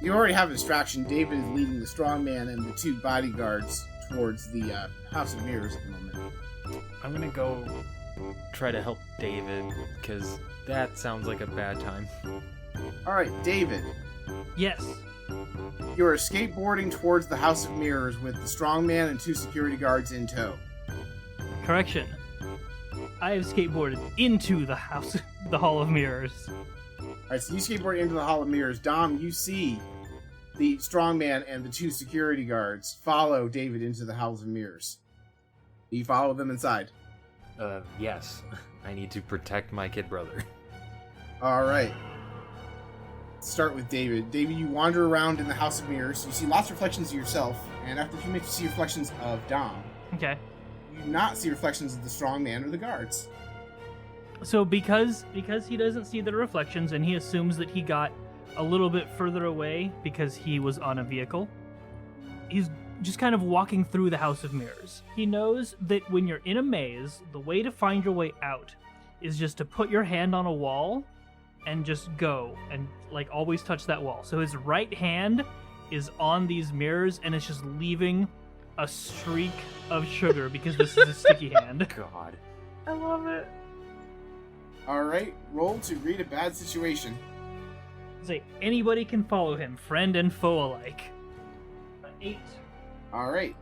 You already have a distraction. David is leading the strongman and the 2 bodyguards towards the House of Mirrors at the moment. I'm gonna go try to help David, because that sounds like a bad time. Alright, David, Yes. you're skateboarding towards the House of Mirrors with the strongman and 2 security guards in tow. Correction. I have skateboarded into the Hall of Mirrors. Alright, so you skateboard into the Hall of Mirrors. Dom, you see the strongman and the 2 security guards follow David into the House of Mirrors. You follow them inside. Yes. I need to protect my kid brother. Alright. Start with David. David, you wander around in the House of Mirrors. You see lots of reflections of yourself, and after a few minutes, you see reflections of Dom. Okay. You do not see reflections of the strongman or the guards. So because he doesn't see the reflections and he assumes that he got a little bit further away because he was on a vehicle, he's just kind of walking through the House of Mirrors. He knows that when you're in a maze, the way to find your way out is just to put your hand on a wall and just go and like always touch that wall. So his right hand is on these mirrors and it's just leaving a streak of sugar because this is a sticky hand. God. I love it. Alright, roll to read a bad situation. Say anybody can follow him, friend and foe alike. 8. Alright.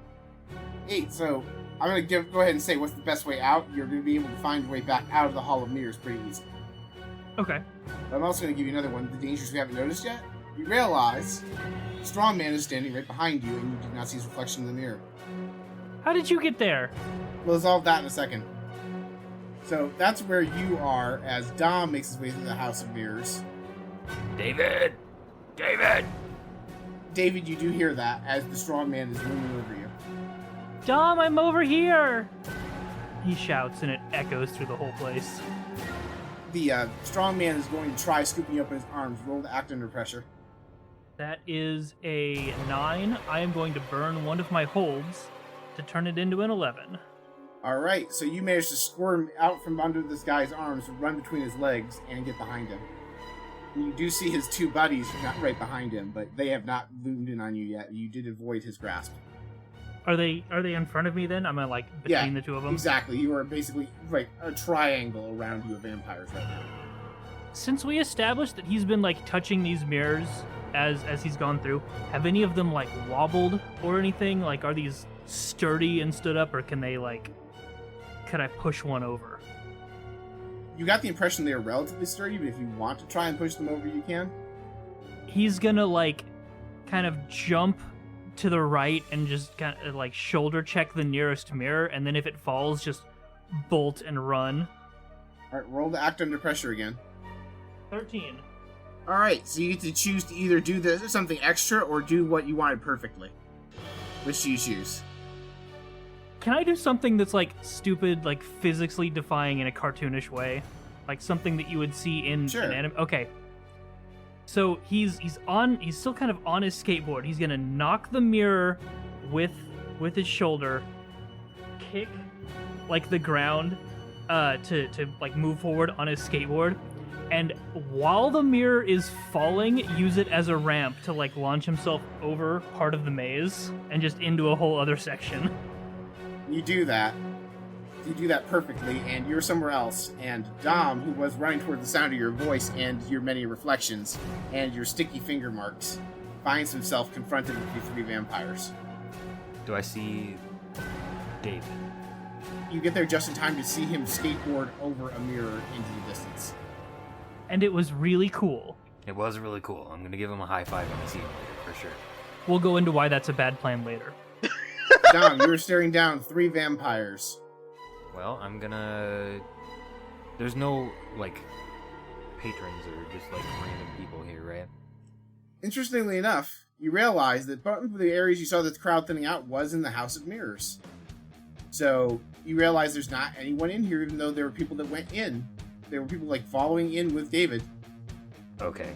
8, so I'm going to go ahead and say what's the best way out. You're going to be able to find your way back out of the Hall of Mirrors pretty easily. Okay. But I'm also going to give you another one, the dangers we haven't noticed yet. You realize the strongman is standing right behind you and you do not see his reflection in the mirror. How did you get there? We'll resolve that in a second. So that's where you are as Dom makes his way through the House of Mirrors. David! David! David, you do hear that as the strongman is looming over you. Dom, I'm over here! He shouts and it echoes through the whole place. The strongman is going to try scooping you up in his arms. Roll to act under pressure. That is a 9. I am going to burn one of my holds to turn it into an 11. Alright, so you manage to squirm out from under this guy's arms, run between his legs, and get behind him. And you do see his 2 buddies not right behind him, but they have not loomed in on you yet. You did avoid his grasp. Are they in front of me then? Am I like between the two of them? Exactly. You are basically like a triangle around you of vampires right now. Since we established that he's been like touching these mirrors as he's gone through, have any of them like wobbled or anything? Like, are these sturdy and stood up, or can they like? Could I push one over? You got the impression they are relatively sturdy, but if you want to try and push them over, you can. He's gonna like kind of jump to the right and just kind of like shoulder check the nearest mirror, and then if it falls, just bolt and run. Alright, roll to act under pressure again. 13. Alright, so you get to choose to either do something extra or do what you wanted perfectly. Which do you choose? Can I do something that's like stupid, like physically defying in a cartoonish way? Like something that you would see in Sure. an anime? Okay. So he's still kind of on his skateboard. He's gonna knock the mirror with his shoulder, kick like the ground to like move forward on his skateboard, and while the mirror is falling, use it as a ramp to like launch himself over part of the maze and just into a whole other section. You do that. You do that perfectly, and you're somewhere else. And Dom, who was running toward the sound of your voice and your many reflections and your sticky finger marks, finds himself confronted with the 3 vampires. Do I see David? You get there just in time to see him skateboard over a mirror into the distance. And it was really cool. It was really cool. I'm gonna give him a high five when I see him later, for sure. We'll go into why that's a bad plan later. Dom, you were staring down 3 vampires. Well, I'm gonna... There's no, like, patrons or just, like, random people here, right? Interestingly enough, you realize that both of the areas you saw the crowd thinning out was in the House of Mirrors. So, you realize there's not anyone in here, even though there were people that went in. There were people, like, following in with David. Okay.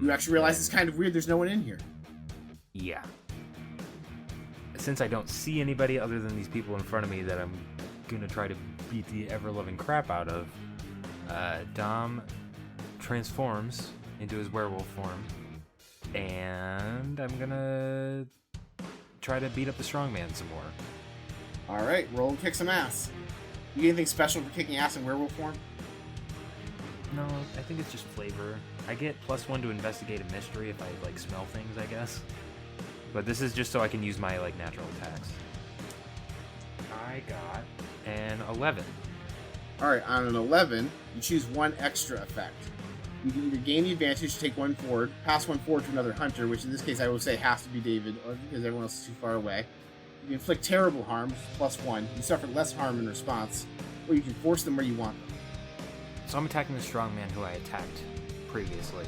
You actually realize it's kind of weird there's no one in here. Yeah. Since I don't see anybody other than these people in front of me that I'm gonna try to beat the ever-loving crap out of, Dom transforms into his werewolf form, and I'm gonna try to beat up the strongman some more. All right, roll and kick some ass. You get anything special for kicking ass in werewolf form? No, I think it's just flavor. I get +1 to investigate a mystery if I like smell things, I guess. But this is just so I can use my like natural attacks. I got an 11. All right, on an 11, you choose one extra effect. You can either gain the advantage to take one forward, pass one forward to another hunter, which in this case I will say has to be David, or because everyone else is too far away. You can inflict terrible harm, +1. You suffer less harm in response, or you can force them where you want them. So I'm attacking the strongman who I attacked previously.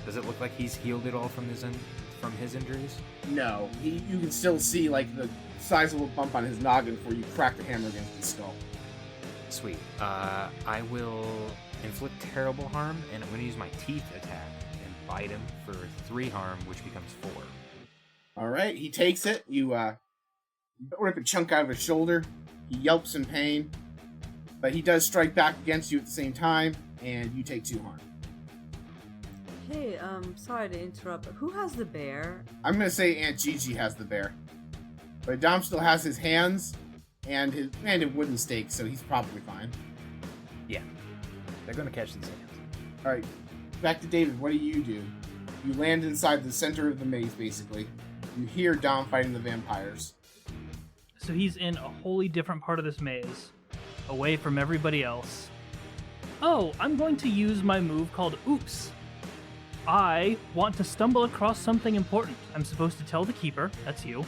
Does it look like he's healed it all from his injuries? No, you can still see like the sizable bump on his noggin before you crack the hammer against his skull. Sweet. I will inflict terrible harm, and I'm going to use my teeth attack and bite him for 3 harm, which becomes 4. All right, he takes it. You rip a chunk out of his shoulder. He yelps in pain, but he does strike back against you at the same time, and you take 2 harm. Hey, sorry to interrupt, but who has the bear? I'm going to say Aunt Gigi has the bear, but Dom still has his hands and a wooden stake, so he's probably fine. Yeah. They're going to catch these hands. All right, back to David. What do? You land inside the center of the maze, basically. You hear Dom fighting the vampires. So he's in a wholly different part of this maze, away from everybody else. Oh, I'm going to use my move called Oops. I want to stumble across something important. I'm supposed to tell the keeper, that's you.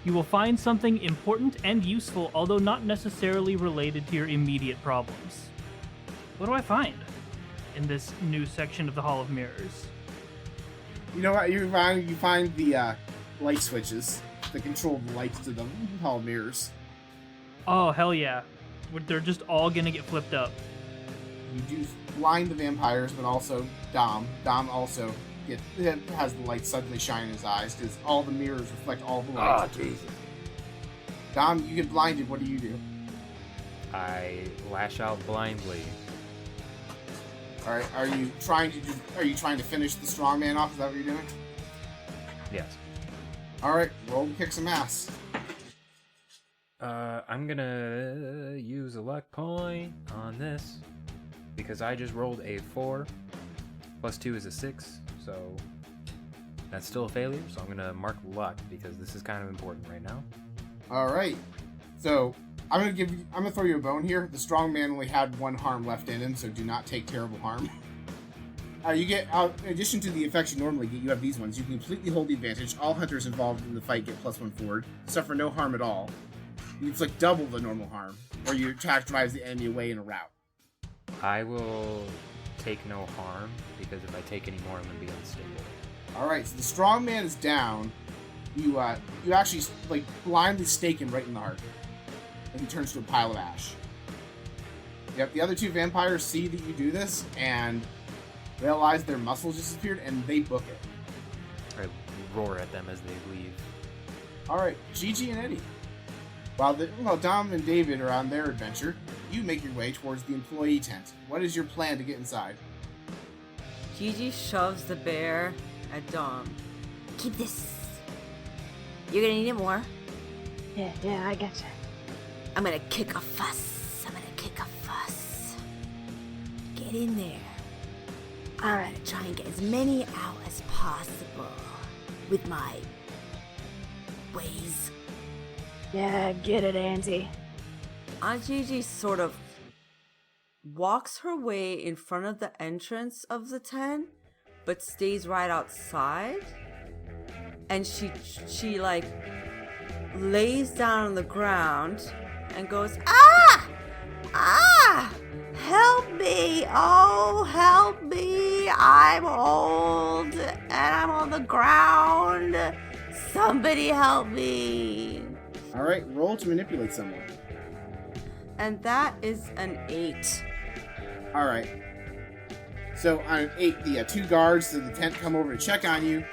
You will find something important and useful, although not necessarily related to your immediate problems. What do I find in this new section of the Hall of Mirrors? You know what? You find the light switches that control the lights to the Hall of Mirrors. Oh, hell yeah. They're just all gonna get flipped up. You do blind the vampires, but also Dom. Dom also has the light suddenly shine in his eyes because all the mirrors reflect all the lights. Oh, Jesus. Dom, you get blinded. What do you do? I lash out blindly. All right. Are you trying to finish the strongman off? Is that what you're doing? Yes. All right. Roll and kick some ass. I'm gonna use a luck point on this because I just rolled a 4. +2 is a 6, so that's still a failure. So I'm gonna mark luck because this is kind of important right now. All right. So I'm gonna throw you a bone here. The strong man only had 1 harm left in him, so do not take terrible harm. You get, in addition to the effects you normally get, you have these ones. You can completely hold the advantage. All hunters involved in the fight get +1 forward. Suffer no harm at all. You inflict double the normal harm, or your attack drives the enemy away in a rout. I will take no harm because if I take any more, I'm gonna be unstable. All right, so the strong man is down. You actually like blindly stake him right in the heart, and he turns to a pile of ash. Yep, the other 2 vampires see that you do this and realize their muscles disappeared, and they book it. I roar at them as they leave. All right, Gigi and Eddie. While Dom and David are on their adventure, you make your way towards the employee tent. What is your plan to get inside? Gigi shoves the bear at Dom. Keep this. You're gonna need it more. Yeah, I gotcha. I'm gonna kick a fuss. Get in there. I'm gonna try and get as many out as possible with my ways. Yeah, get it, Auntie. Aunt Gigi sort of walks her way in front of the entrance of the tent, but stays right outside. And she like lays down on the ground and goes, help me, oh, help me, I'm old and I'm on the ground, somebody help me. All right, roll to manipulate someone. And that is an 8. All right. So on an 8, the 2 guards of the tent come over to check on you,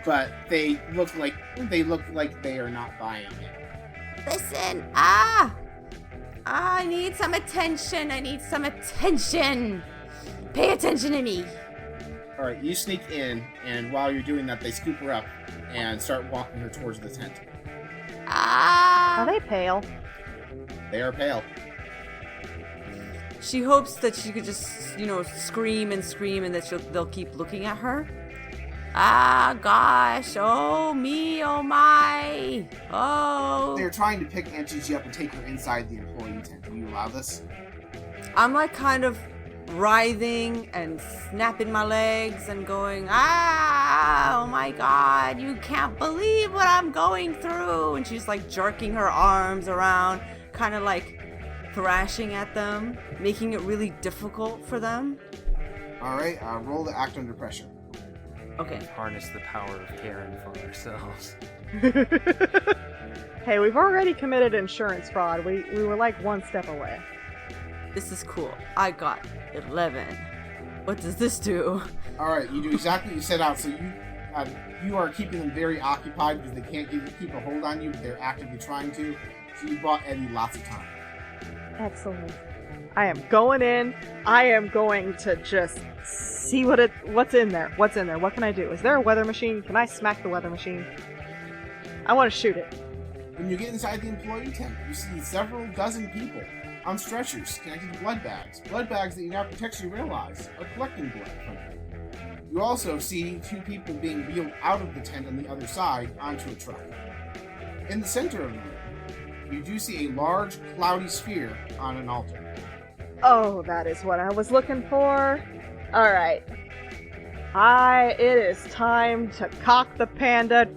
but they look like they are not buying it. Listen, I need some attention. Pay attention to me. All All right, you sneak in, and while you're doing that, they scoop her up and start walking her towards the tent. Are they pale? They are pale. She hopes that she could just, scream and that they'll keep looking at her. Ah, gosh. Oh, me. Oh, my. Oh. They're trying to pick Aunt Gigi up and take her inside the employee tent. Do you allow this? I'm like kind of writhing and snapping my legs and going, oh my god, you can't believe what I'm going through. And she's like jerking her arms around, kind of like thrashing at them, making it really difficult for them. All right, roll to act under pressure. Okay. Harness the power of Karen for ourselves. Hey, we've already committed insurance fraud. We were like one step away. This is cool. I got 11. What does this do? All right, you do exactly what you set out. So you are keeping them very occupied because they can't keep a hold on you, but they're actively trying to. So you bought Eddie lots of time. Excellent. I am going in. I am going to just see what's in there. What's in there? What can I do? Is there a weather machine? Can I smack the weather machine? I want to shoot it. When you get inside the employee tent, you see several dozen people on stretchers connected to blood bags. Blood bags that you now contextually realize are collecting blood from them. You also see 2 people being wheeled out of the tent on the other side onto a truck. In the center of the room, you do see a large, cloudy sphere on an altar. Oh, that is what I was looking for. Alright. It is time to cock the panda.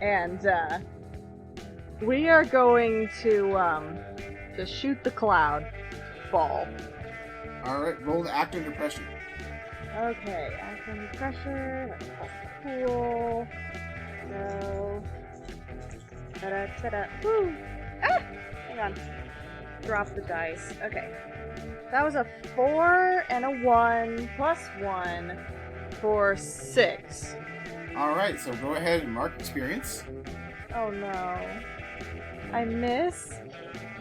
And, we are going to shoot the cloud ball. Alright, roll to act under pressure. Okay, act under pressure. That's cool. So. Ta-da. Woo! Ah! Hang on. Drop the dice. Okay. That was a 4 and a 1 plus 1 for 6. Alright, so go ahead and mark experience. Oh no. I miss?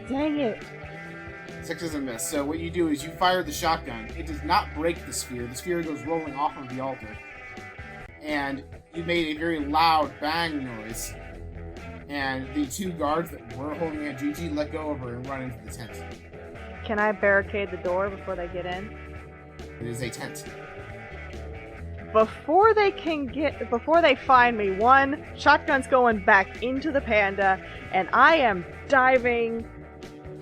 Dang it. 6 is a miss. So what you do is you fire the shotgun. It does not break the sphere. The sphere goes rolling off of the altar. And you made a very loud bang noise. And the 2 guards that were holding Aunt Gigi let go of her and run into the tent. Can I barricade the door before they get in? It is a tent. Before they find me, 1, shotgun's going back into the panda, and I am diving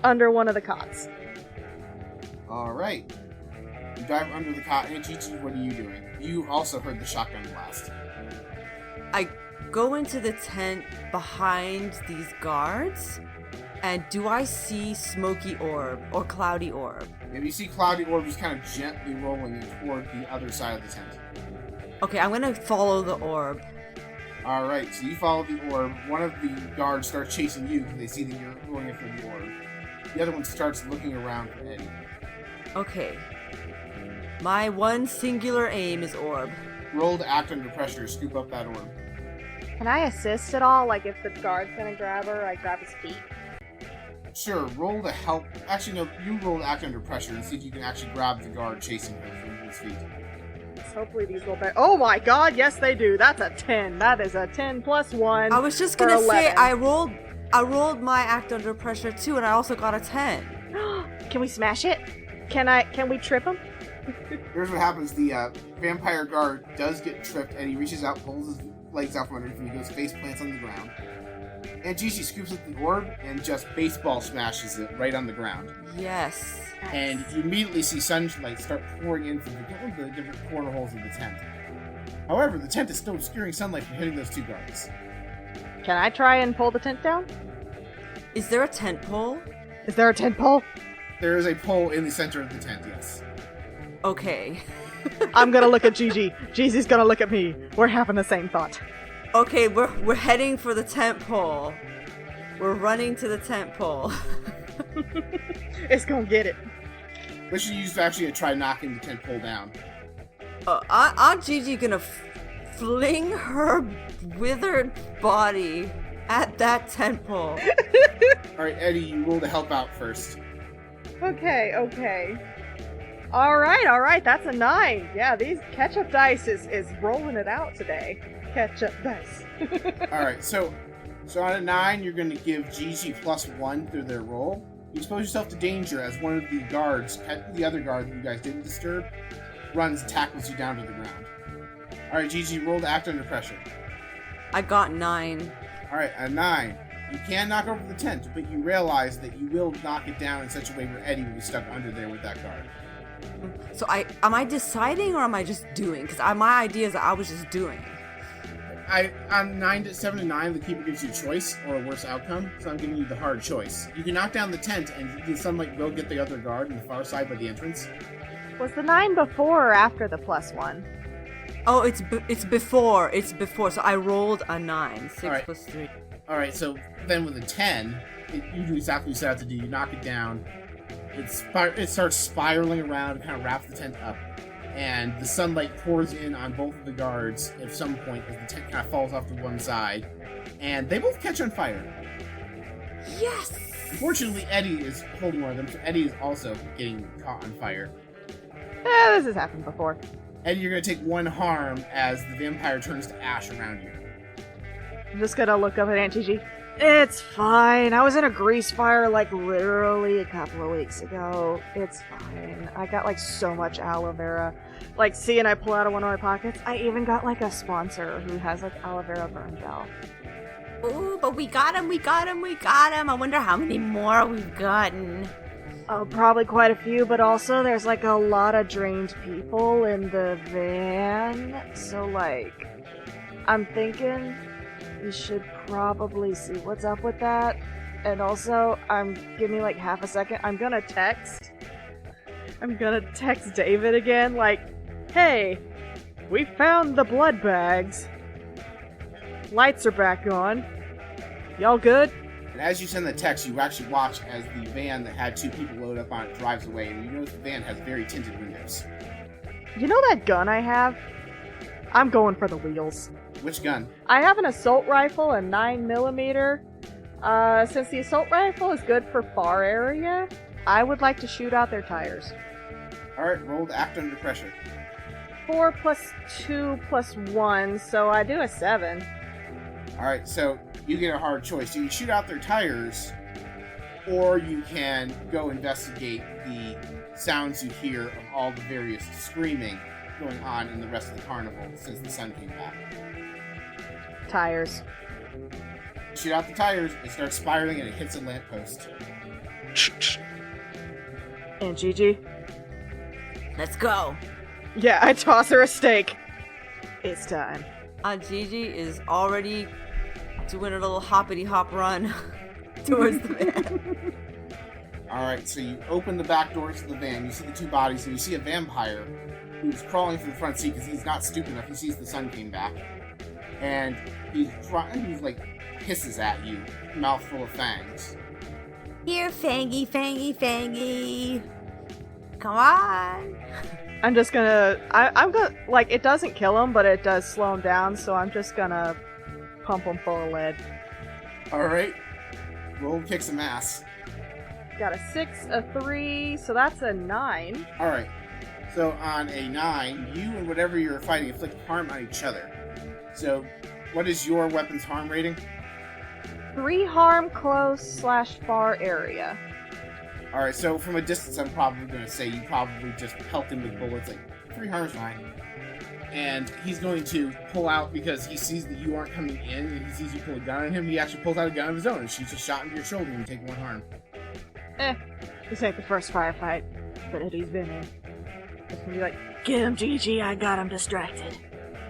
under one of the cots. Alright. You dive under the cot. Aunt Gigi, what are you doing? You also heard the shotgun blast. I go into the tent behind these guards, and do I see smoky orb or cloudy orb? Maybe you see cloudy orb just kind of gently rolling toward the other side of the tent. Okay, I'm gonna follow the orb. Alright, so you follow the orb. One of the guards starts chasing you because they see that you're going after the orb. The other one starts looking around for Eddie. Okay. My one singular aim is orb. Roll to act under pressure to scoop up that orb. Can I assist at all? Like, if the guard's gonna grab her, I grab his feet? Sure, roll to help. Actually, no, you roll to act under pressure and see if you can actually grab the guard chasing her from his feet. Hopefully these will bear. Oh my god, yes they do. That's a 10. That is a 10 plus 1. I was just for gonna 11. say, I rolled my act under pressure too, and I also got a 10. Can we smash it? Can we trip him? Here's what happens. The vampire guard does get tripped, and he reaches out, pulls his legs out from underneath, and he goes face plants on the ground. And Gigi scoops up the orb and just baseball smashes it right on the ground. Yes. And you immediately see sunlight start pouring in from the different corner holes of the tent. However, the tent is still obscuring sunlight from hitting those 2 guards. Can I try and pull the tent down? Is there a tent pole? Is there a tent pole? There is a pole in the center of the tent, yes. Okay. I'm gonna look at Gigi. Gigi's gonna look at me. We're having the same thought. Okay, we're heading for the tent pole. We're running to the tent pole. It's gonna get it. Let's use actually to try knocking the tent pole down. Aunt Gigi gonna fling her withered body at that tent pole. Alright, Eddie, you roll to help out first. Okay. All right. That's a 9. Yeah, these ketchup dice is rolling it out today. Ketchup dice. All right, so on a 9, you're going to give Gigi +1 through their roll. You expose yourself to danger as one of the guards, the other guard that you guys didn't disturb, runs and tackles you down to the ground. All right, Gigi, roll to act under pressure. I got 9. All right, a 9. You can knock over the tent, but you realize that you will knock it down in such a way where Eddie will be stuck under there with that guard. So am I deciding or am I just doing? Because my idea is that I was just doing. On 7 to 9, the keeper gives you a choice or a worse outcome, so I'm giving you the hard choice. You can knock down the tent, and the sunlight will get the other guard on the far side by the entrance. Was the 9 before or after the +1? Oh, it's before. It's before. So I rolled a 9. 6 right. plus 3. All right, so then with a 10, you do exactly what you set out to do. You knock it down. It starts spiraling around and kind of wraps the tent up. And the sunlight pours in on both of the guards at some point as the tent kind of falls off to one side. And they both catch on fire. Yes! Unfortunately, Eddie is holding one of them, so Eddie is also getting caught on fire. This has happened before. Eddie, you're going to take 1 harm as the vampire turns to ash around you. I'm just gonna look up at Aunt Gigi. It's fine. I was in a grease fire like literally a couple of weeks ago. It's fine. I got like so much aloe vera. Like, see, and I pull out of one of my pockets. I even got like a sponsor who has like aloe vera burn gel. Ooh, but we got him. I wonder how many more we've gotten. Oh, probably quite a few, but also there's like a lot of drained people in the van. So like, I'm thinking we should probably see what's up with that. And also, give me like half a second. I'm gonna text David again, like, hey, we found the blood bags. Lights are back on. Y'all good? And as you send the text, you actually watch as the van that had 2 people loaded up on it drives away, and you notice the van has very tinted windows. You know that gun I have? I'm going for the wheels. Which gun? I have an assault rifle, a 9mm. Since the assault rifle is good for far area, I would like to shoot out their tires. Alright, roll to act under pressure. 4 plus 2 plus 1, so I do a 7. Alright, so you get a hard choice. You can shoot out their tires, or you can go investigate the sounds you hear of all the various screaming going on in the rest of the carnival since the sun came back. Tires. Shoot out the tires, it starts spiraling and it hits a lamppost. And Gigi? Let's go. Yeah, I toss her a steak. It's time. Gigi is already doing a little hoppity hop run towards the van. Alright, so you open the back doors of the van, you see the 2 bodies, and you see a vampire who's crawling for the front seat because he's not stupid enough, he sees the sun came back. And he's like, hisses at you, mouth full of fangs. Here, Fangy, Fangy, Fangy. Come on. I'm just gonna... I'm gonna... Like, it doesn't kill him, but it does slow him down, so I'm just gonna pump him full of lead. Alright. Roll kick some ass. Got a 6, a 3, so that's a 9. Alright. So on a 9, you and whatever you're fighting inflict harm on each other. So, what is your weapon's harm rating? 3 harm close / far area. Alright, so from a distance, I'm probably going to say you probably just pelt him with bullets. Like, 3 harm's fine. And he's going to pull out because he sees that you aren't coming in and he sees you pull a gun on him. He actually pulls out a gun of his own and shoots a shot into your shoulder and you take 1 harm. This ain't the first firefight that Eddie's been in. It's gonna be like, get him, Gigi, I got him distracted.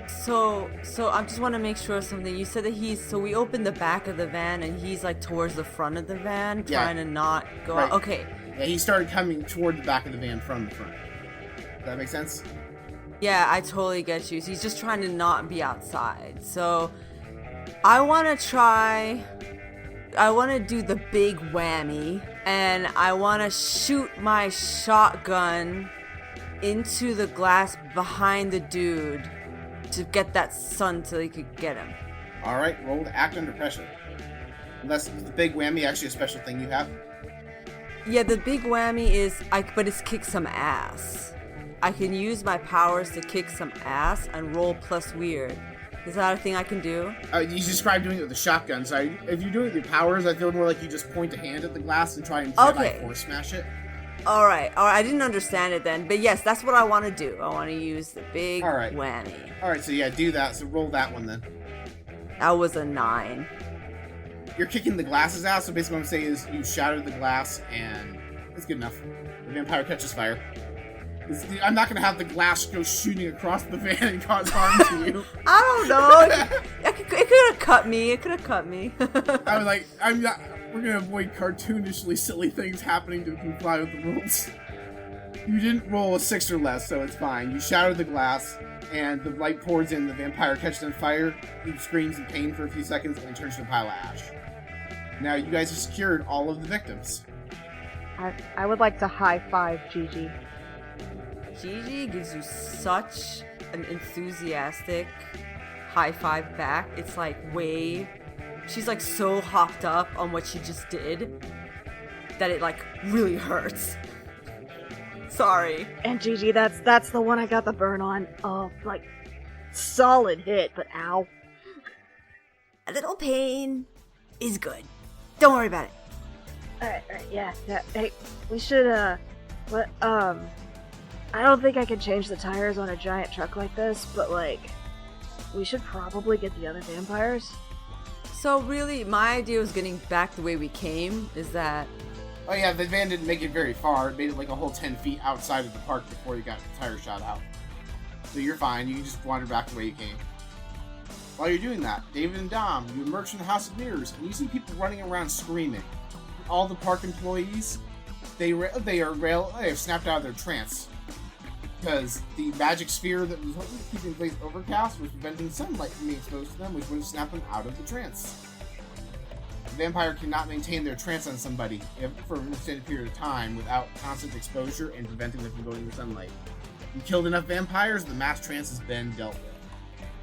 So I just want to make sure of something. You said that we opened the back of the van and he's like towards the front of the van, trying to not go out. Okay. Yeah, he started coming toward the back of the van from the front. Does that make sense? Yeah, I totally get you. So he's just trying to not be outside. So I want to do the big whammy and I want to shoot my shotgun into the glass behind the dude to get that sun so he could get him. Alright, roll to act under pressure. Unless the big whammy actually a special thing you have. Yeah, the big whammy is, but it's kick some ass. I can use my powers to kick some ass and roll plus weird. Is that a thing I can do? You described doing it with a shotgun, so if you're doing it with your powers, I feel more like you just point a hand at the glass and try and force smash it. Alright, I didn't understand it then, but yes, that's what I want to do. I want to use the big whammy. Alright, so yeah, do that, so roll that one then. That was a 9. You're kicking the glasses out, so basically what I'm saying is you shattered the glass, and it's good enough. The vampire catches fire. I'm not gonna have the glass go shooting across the van and cause harm to you. I don't know. It could have cut me. I was like, we're gonna avoid cartoonishly silly things happening to comply with the rules. You didn't roll a 6 or less, so it's fine. You shattered the glass, and the light pours in, the vampire catches on fire, he screams in pain for a few seconds, and then turns to a pile of ash. Now you guys have secured all of the victims. I would like to high-five Gigi. Gigi gives you such an enthusiastic high five back. It's like she's like so hopped up on what she just did that it like really hurts. Sorry. And Gigi, that's the one I got the burn on. Oh, like solid hit, but ow. A little pain is good. Don't worry about it. Alright, yeah. Hey, we should, I don't think I can change the tires on a giant truck like this, but, like, we should probably get the other vampires. So, really, my idea was getting back the way we came, is that... Oh yeah, the van didn't make it very far. It made it like a whole 10 feet outside of the park before you got the tire shot out. So you're fine, you can just wander back the way you came. While you're doing that, David and Dom, you emerge from the House of Mirrors, and you see people running around screaming. All the park employees, they have snapped out of their trance. Because the magic sphere that was keeping the place overcast was preventing sunlight from being exposed to them, which would have snapped them out of the trance. The vampire cannot maintain their trance on somebody for an extended period of time without constant exposure and preventing them from going to sunlight. You killed enough vampires, the mass trance has been dealt with.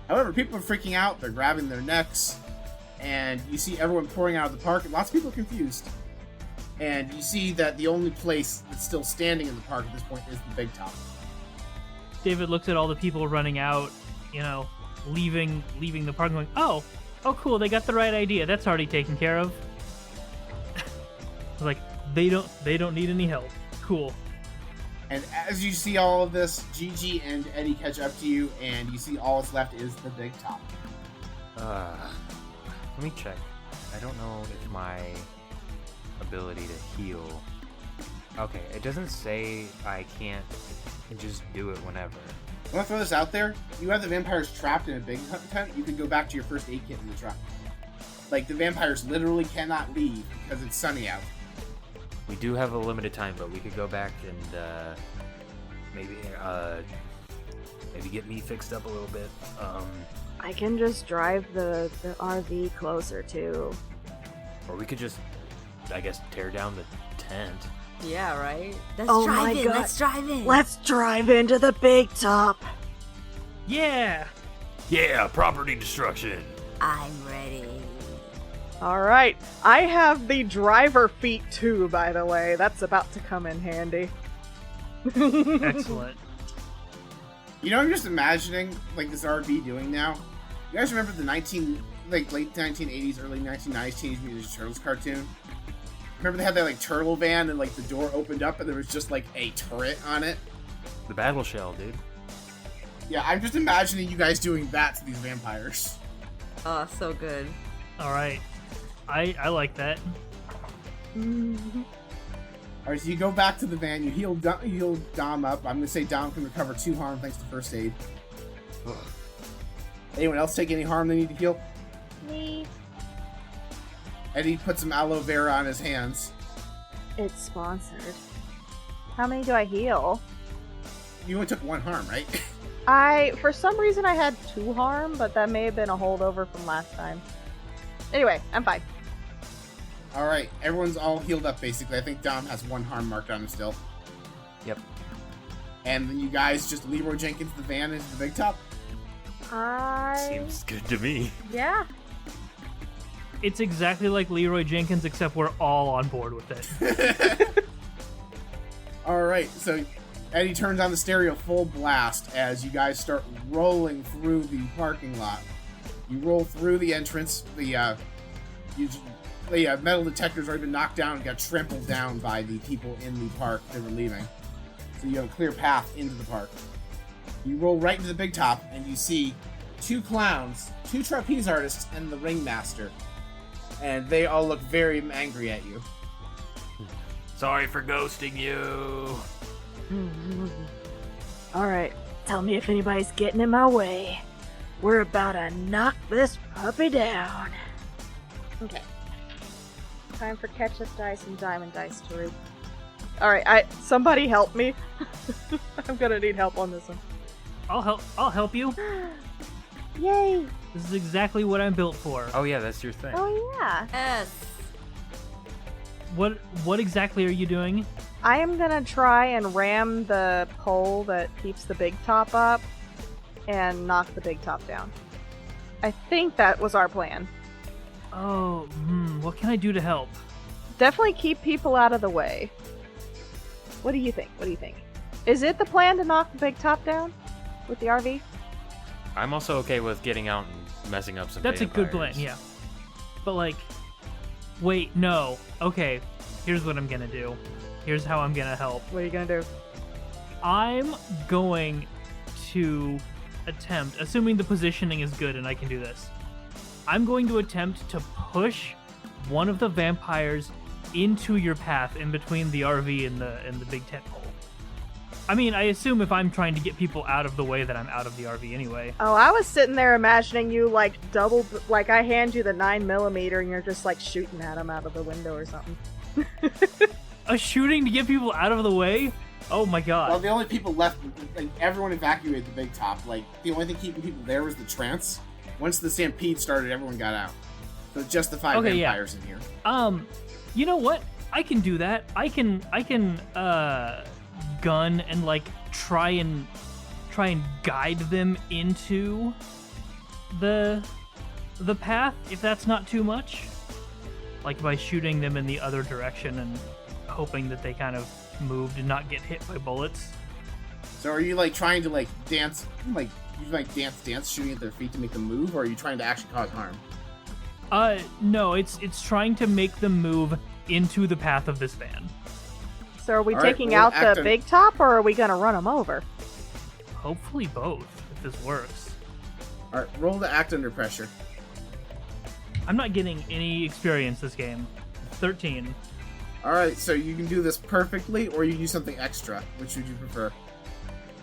However, people are freaking out, they're grabbing their necks, and you see everyone pouring out of the park, and lots of people are confused. And you see that the only place that's still standing in the park at this point is the Big Top. David looks at all the people running out, leaving the park, going, oh, cool, they got the right idea. That's already taken care of. Like, they don't need any help. Cool. And as you see all of this, Gigi and Eddie catch up to you, and you see all that's left is the Big Top. Let me check. I don't know if my ability to heal... Okay, it doesn't say I can't just do it whenever. I'm gonna throw this out there. You have the vampires trapped in a big tent. You can go back to your first aid kit in the truck. Like, the vampires literally cannot leave because it's sunny out. We do have a limited time, but we could go back and maybe get me fixed up a little bit. I can just drive the RV closer too. Or we could just, I guess, tear down the tent. Yeah, right? Let's drive in. Let's drive into the Big Top. Yeah! Yeah, property destruction. I'm ready. Alright, I have the driver feat too, by the way. That's about to come in handy. Excellent. I'm just imagining, like, this RV doing now. You guys remember the late 1980s, early 1990s Teenage Mutant Ninja Turtles cartoon? Remember they had that, like, turtle van and, like, the door opened up and there was just, like, a turret on it? The battle shell, dude. Yeah, I'm just imagining you guys doing that to these vampires. Oh, so good. Alright. I like that. Alright, so you go back to the van, you heal Dom up. I'm gonna say Dom can recover 2 harm thanks to first aid. Anyone else take any harm they need to heal? Me. Eddie put some aloe vera on his hands. It's sponsored. How many do I heal? You only took 1 harm, right? For some reason I had 2 harm, but that may have been a holdover from last time. Anyway, I'm fine. Alright, everyone's all healed up basically. I think Dom has 1 harm marked on him still. Yep. And then you guys just Leroy Jenkins the van into the Big Top? Seems good to me. Yeah. It's exactly like Leroy Jenkins, except we're all on board with it. All right, so Eddie turns on the stereo full blast as you guys start rolling through the parking lot. You roll through the entrance. The metal detector's already been knocked down and got trampled down by the people in the park that were leaving. So you have a clear path into the park. You roll right into the big top, and you see 2 clowns, 2 trapeze artists, and the ringmaster. And they all look very angry at you. Sorry for ghosting you. Alright, tell me if anybody's getting in my way. We're about to knock this puppy down. Okay. Time for ketchup dice and diamond dice to root. Alright, somebody help me. I'm gonna need help on this one. I'll help you. Yay! This is exactly what I'm built for. Oh yeah, that's your thing. Oh yeah. Yes. What exactly are you doing? I am gonna try and ram the pole that keeps the big top up and knock the big top down. I think that was our plan. Oh, what can I do to help? Definitely keep people out of the way. What do you think? Is it the plan to knock the big top down with the RV? I'm also okay with getting out and messing up some That's vampires. a good plan, yeah. But wait, no. Okay, here's what I'm gonna do. Here's how I'm gonna help. What are you gonna do? I'm going to attempt, assuming the positioning is good and I can do this, I'm going to attempt to push one of the vampires into your path in between the RV and the big tent pole. I mean, I assume if I'm trying to get people out of the way that I'm out of the RV anyway. Oh, I was sitting there imagining you I hand you the 9mm and you're just shooting at them out of the window or something. A shooting to get people out of the way? Oh my god. Well, the only people left, everyone evacuated the big top. The only thing keeping people there was the trance. Once the stampede started, everyone got out. So just the 5 vampires in here. You know what? I can do that. I can gun and try and guide them into the path, if that's not too much. By shooting them in the other direction and hoping that they kind of moved and not get hit by bullets. So are you trying to dance, dance shooting at their feet to make them move, or are you trying to actually cause harm? No, it's trying to make them move into the path of this van. So are we All right, taking we'll out act the on- big top, or are we gonna run them over? Hopefully both, if this works. Alright, roll to act under pressure. I'm not getting any experience this game. 13. Alright, so you can do this perfectly, or you can do something extra. Which would you prefer?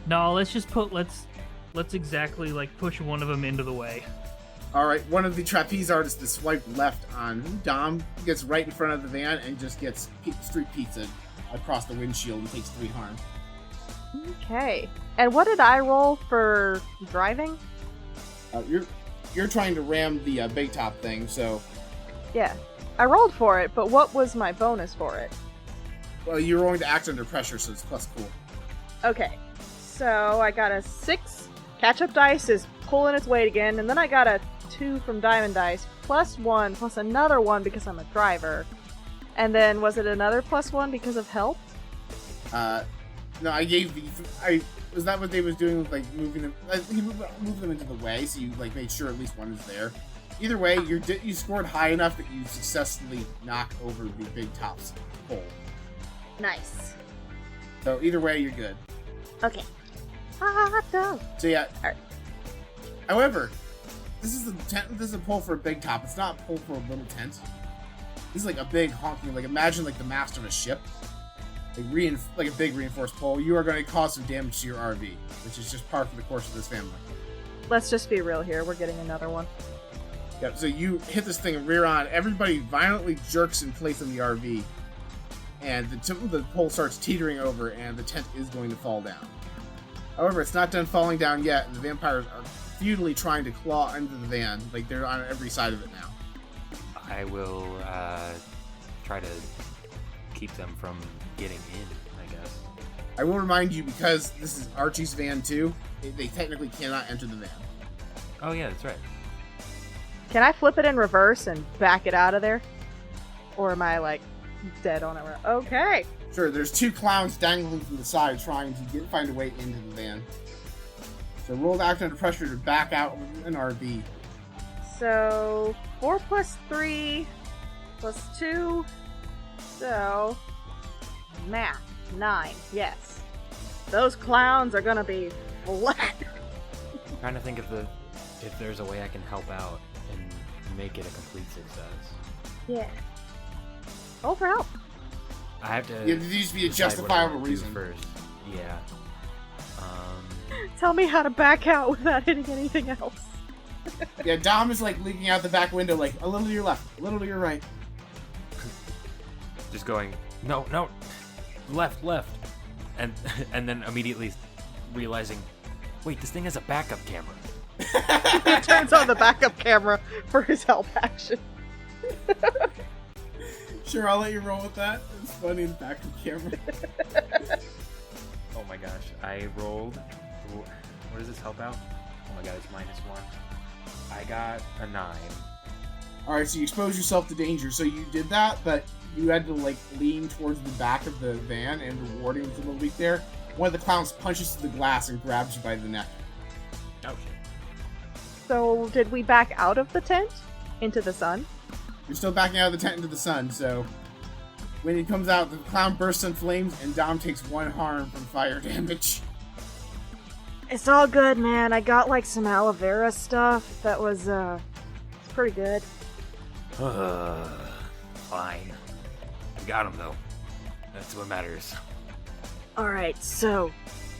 No, let's exactly push one of them into the way. Alright, one of the trapeze artists that swiped left on Dom gets right in front of the van and just gets street pizza across the windshield and takes 3 harm. Okay. And what did I roll for driving? You're trying to ram the big top thing, so... Yeah. I rolled for it, but what was my bonus for it? Well, you're going to act under pressure, so it's plus cool. Okay. So I got a 6. Catch-up dice is pulling its weight again, and then I got a 2 from diamond dice, plus 1, plus another 1 because I'm a driver. And then was it another plus 1 because of help? No, I gave was that what they was doing with moving them? He moved them into the way, so you made sure at least one is there. Either way, you scored high enough that you successfully knock over the big top's pole. Nice. So either way, you're good. Okay. Hot dog. So yeah. Alright. However, this is the tent. This is a pole for a big top. It's not a pole for a little tent. This is a big honking. Imagine the mast of a ship. A big reinforced pole. You are going to cause some damage to your RV, which is just par for the course of this family. Let's just be real here. We're getting another one. Yep. So you hit this thing rear on. Everybody violently jerks in place in the RV, and the pole starts teetering over, and the tent is going to fall down. However, it's not done falling down yet, and the vampires are futilely trying to claw into the van. They're on every side of it now. I will try to keep them from getting in, I guess. I will remind you, because this is Archie's van too, they technically cannot enter the van. Oh yeah, that's right. Can I flip it in reverse and back it out of there? Or am I dead on it? Okay. Sure, there's 2 clowns dangling from the side trying to find a way into the van. So roll to act under pressure to back out with an RB. So 4 plus 3 plus 2. So math 9. Yes, those clowns are gonna be flat. I'm trying to think if there's a way I can help out and make it a complete success. Yeah. Roll for help. I have to. Yeah, there needs to be a decide what I justifiable wanna do reason. first. Yeah. Tell me how to back out without hitting anything else. Yeah, Dom is like leaking out the back window, like a little to your left, a little to your right. Just going, no, left, and then immediately realizing, wait, this thing has a backup camera. He turns on the backup camera for his help action. Sure, I'll let you roll with that. It's funny in the backup camera. Oh my gosh, I rolled. What does this help out? Oh my god, it's -1. I got a 9. Alright, so you expose yourself to danger. So you did that, but you had to like lean towards the back of the van, and the warding was a little weak there. One of the clowns punches through the glass and grabs you by the neck. Oh shit. So did we back out of the tent into the sun? You're still backing out of the tent into the sun, so when it comes out, the clown bursts in flames, and Dom takes 1 harm from fire damage. It's all good, man. I got like some aloe vera stuff that was it's pretty good. Fine. We got him though. That's what matters. Alright, so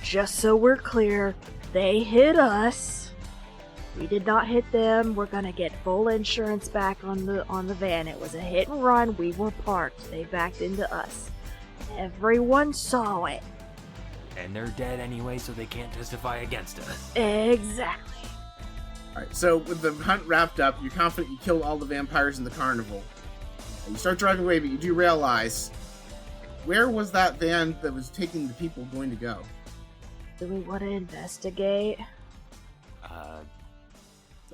just so we're clear, they hit us. We did not hit them. We're gonna get full insurance back on the van. It was a hit and run. We were parked. They backed into us. Everyone saw it. And they're dead anyway, so they can't testify against us. Exactly. Alright, so with the hunt wrapped up, you're confident you killed all the vampires in the carnival. You start driving away, but you do realize, where was that van that was taking the people going to go? Do we want to investigate?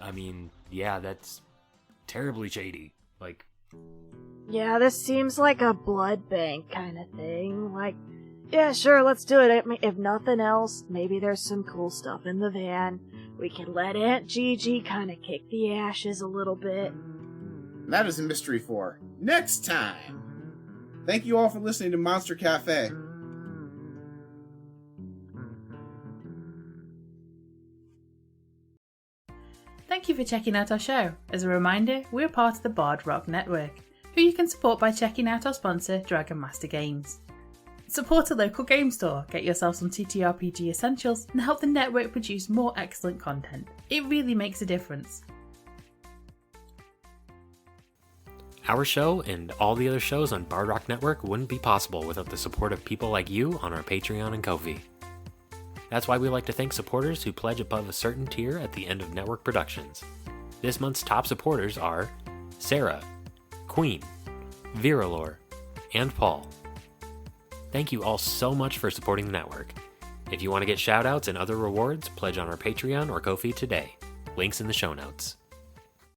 I mean, yeah, that's terribly shady. Like, Yeah, this seems like a blood bank kind of thing. Like, yeah, sure, let's do it. I mean, if nothing else, maybe there's some cool stuff in the van. We can let Aunt Gigi kind of kick the ashes a little bit. That is a mystery for next time. Thank you all for listening to Monster Cafe. Thank you for checking out our show. As a reminder, we're part of the Bard Rock Network, who you can support by checking out our sponsor, Dragon Master Games. Support a local game store, get yourself some TTRPG essentials, and help the network produce more excellent content. It really makes a difference. our show and all the other shows on Bard Rock Network wouldn't be possible without the support of people like you on our Patreon and Ko-fi. That's why we like to thank supporters who pledge above a certain tier at the end of network productions. This month's top supporters are Sarah, Queen, Viralore, and Paul. Thank you all so much for supporting the network. If you want to get shoutouts and other rewards, pledge on our Patreon or Ko-fi today. Links in the show notes.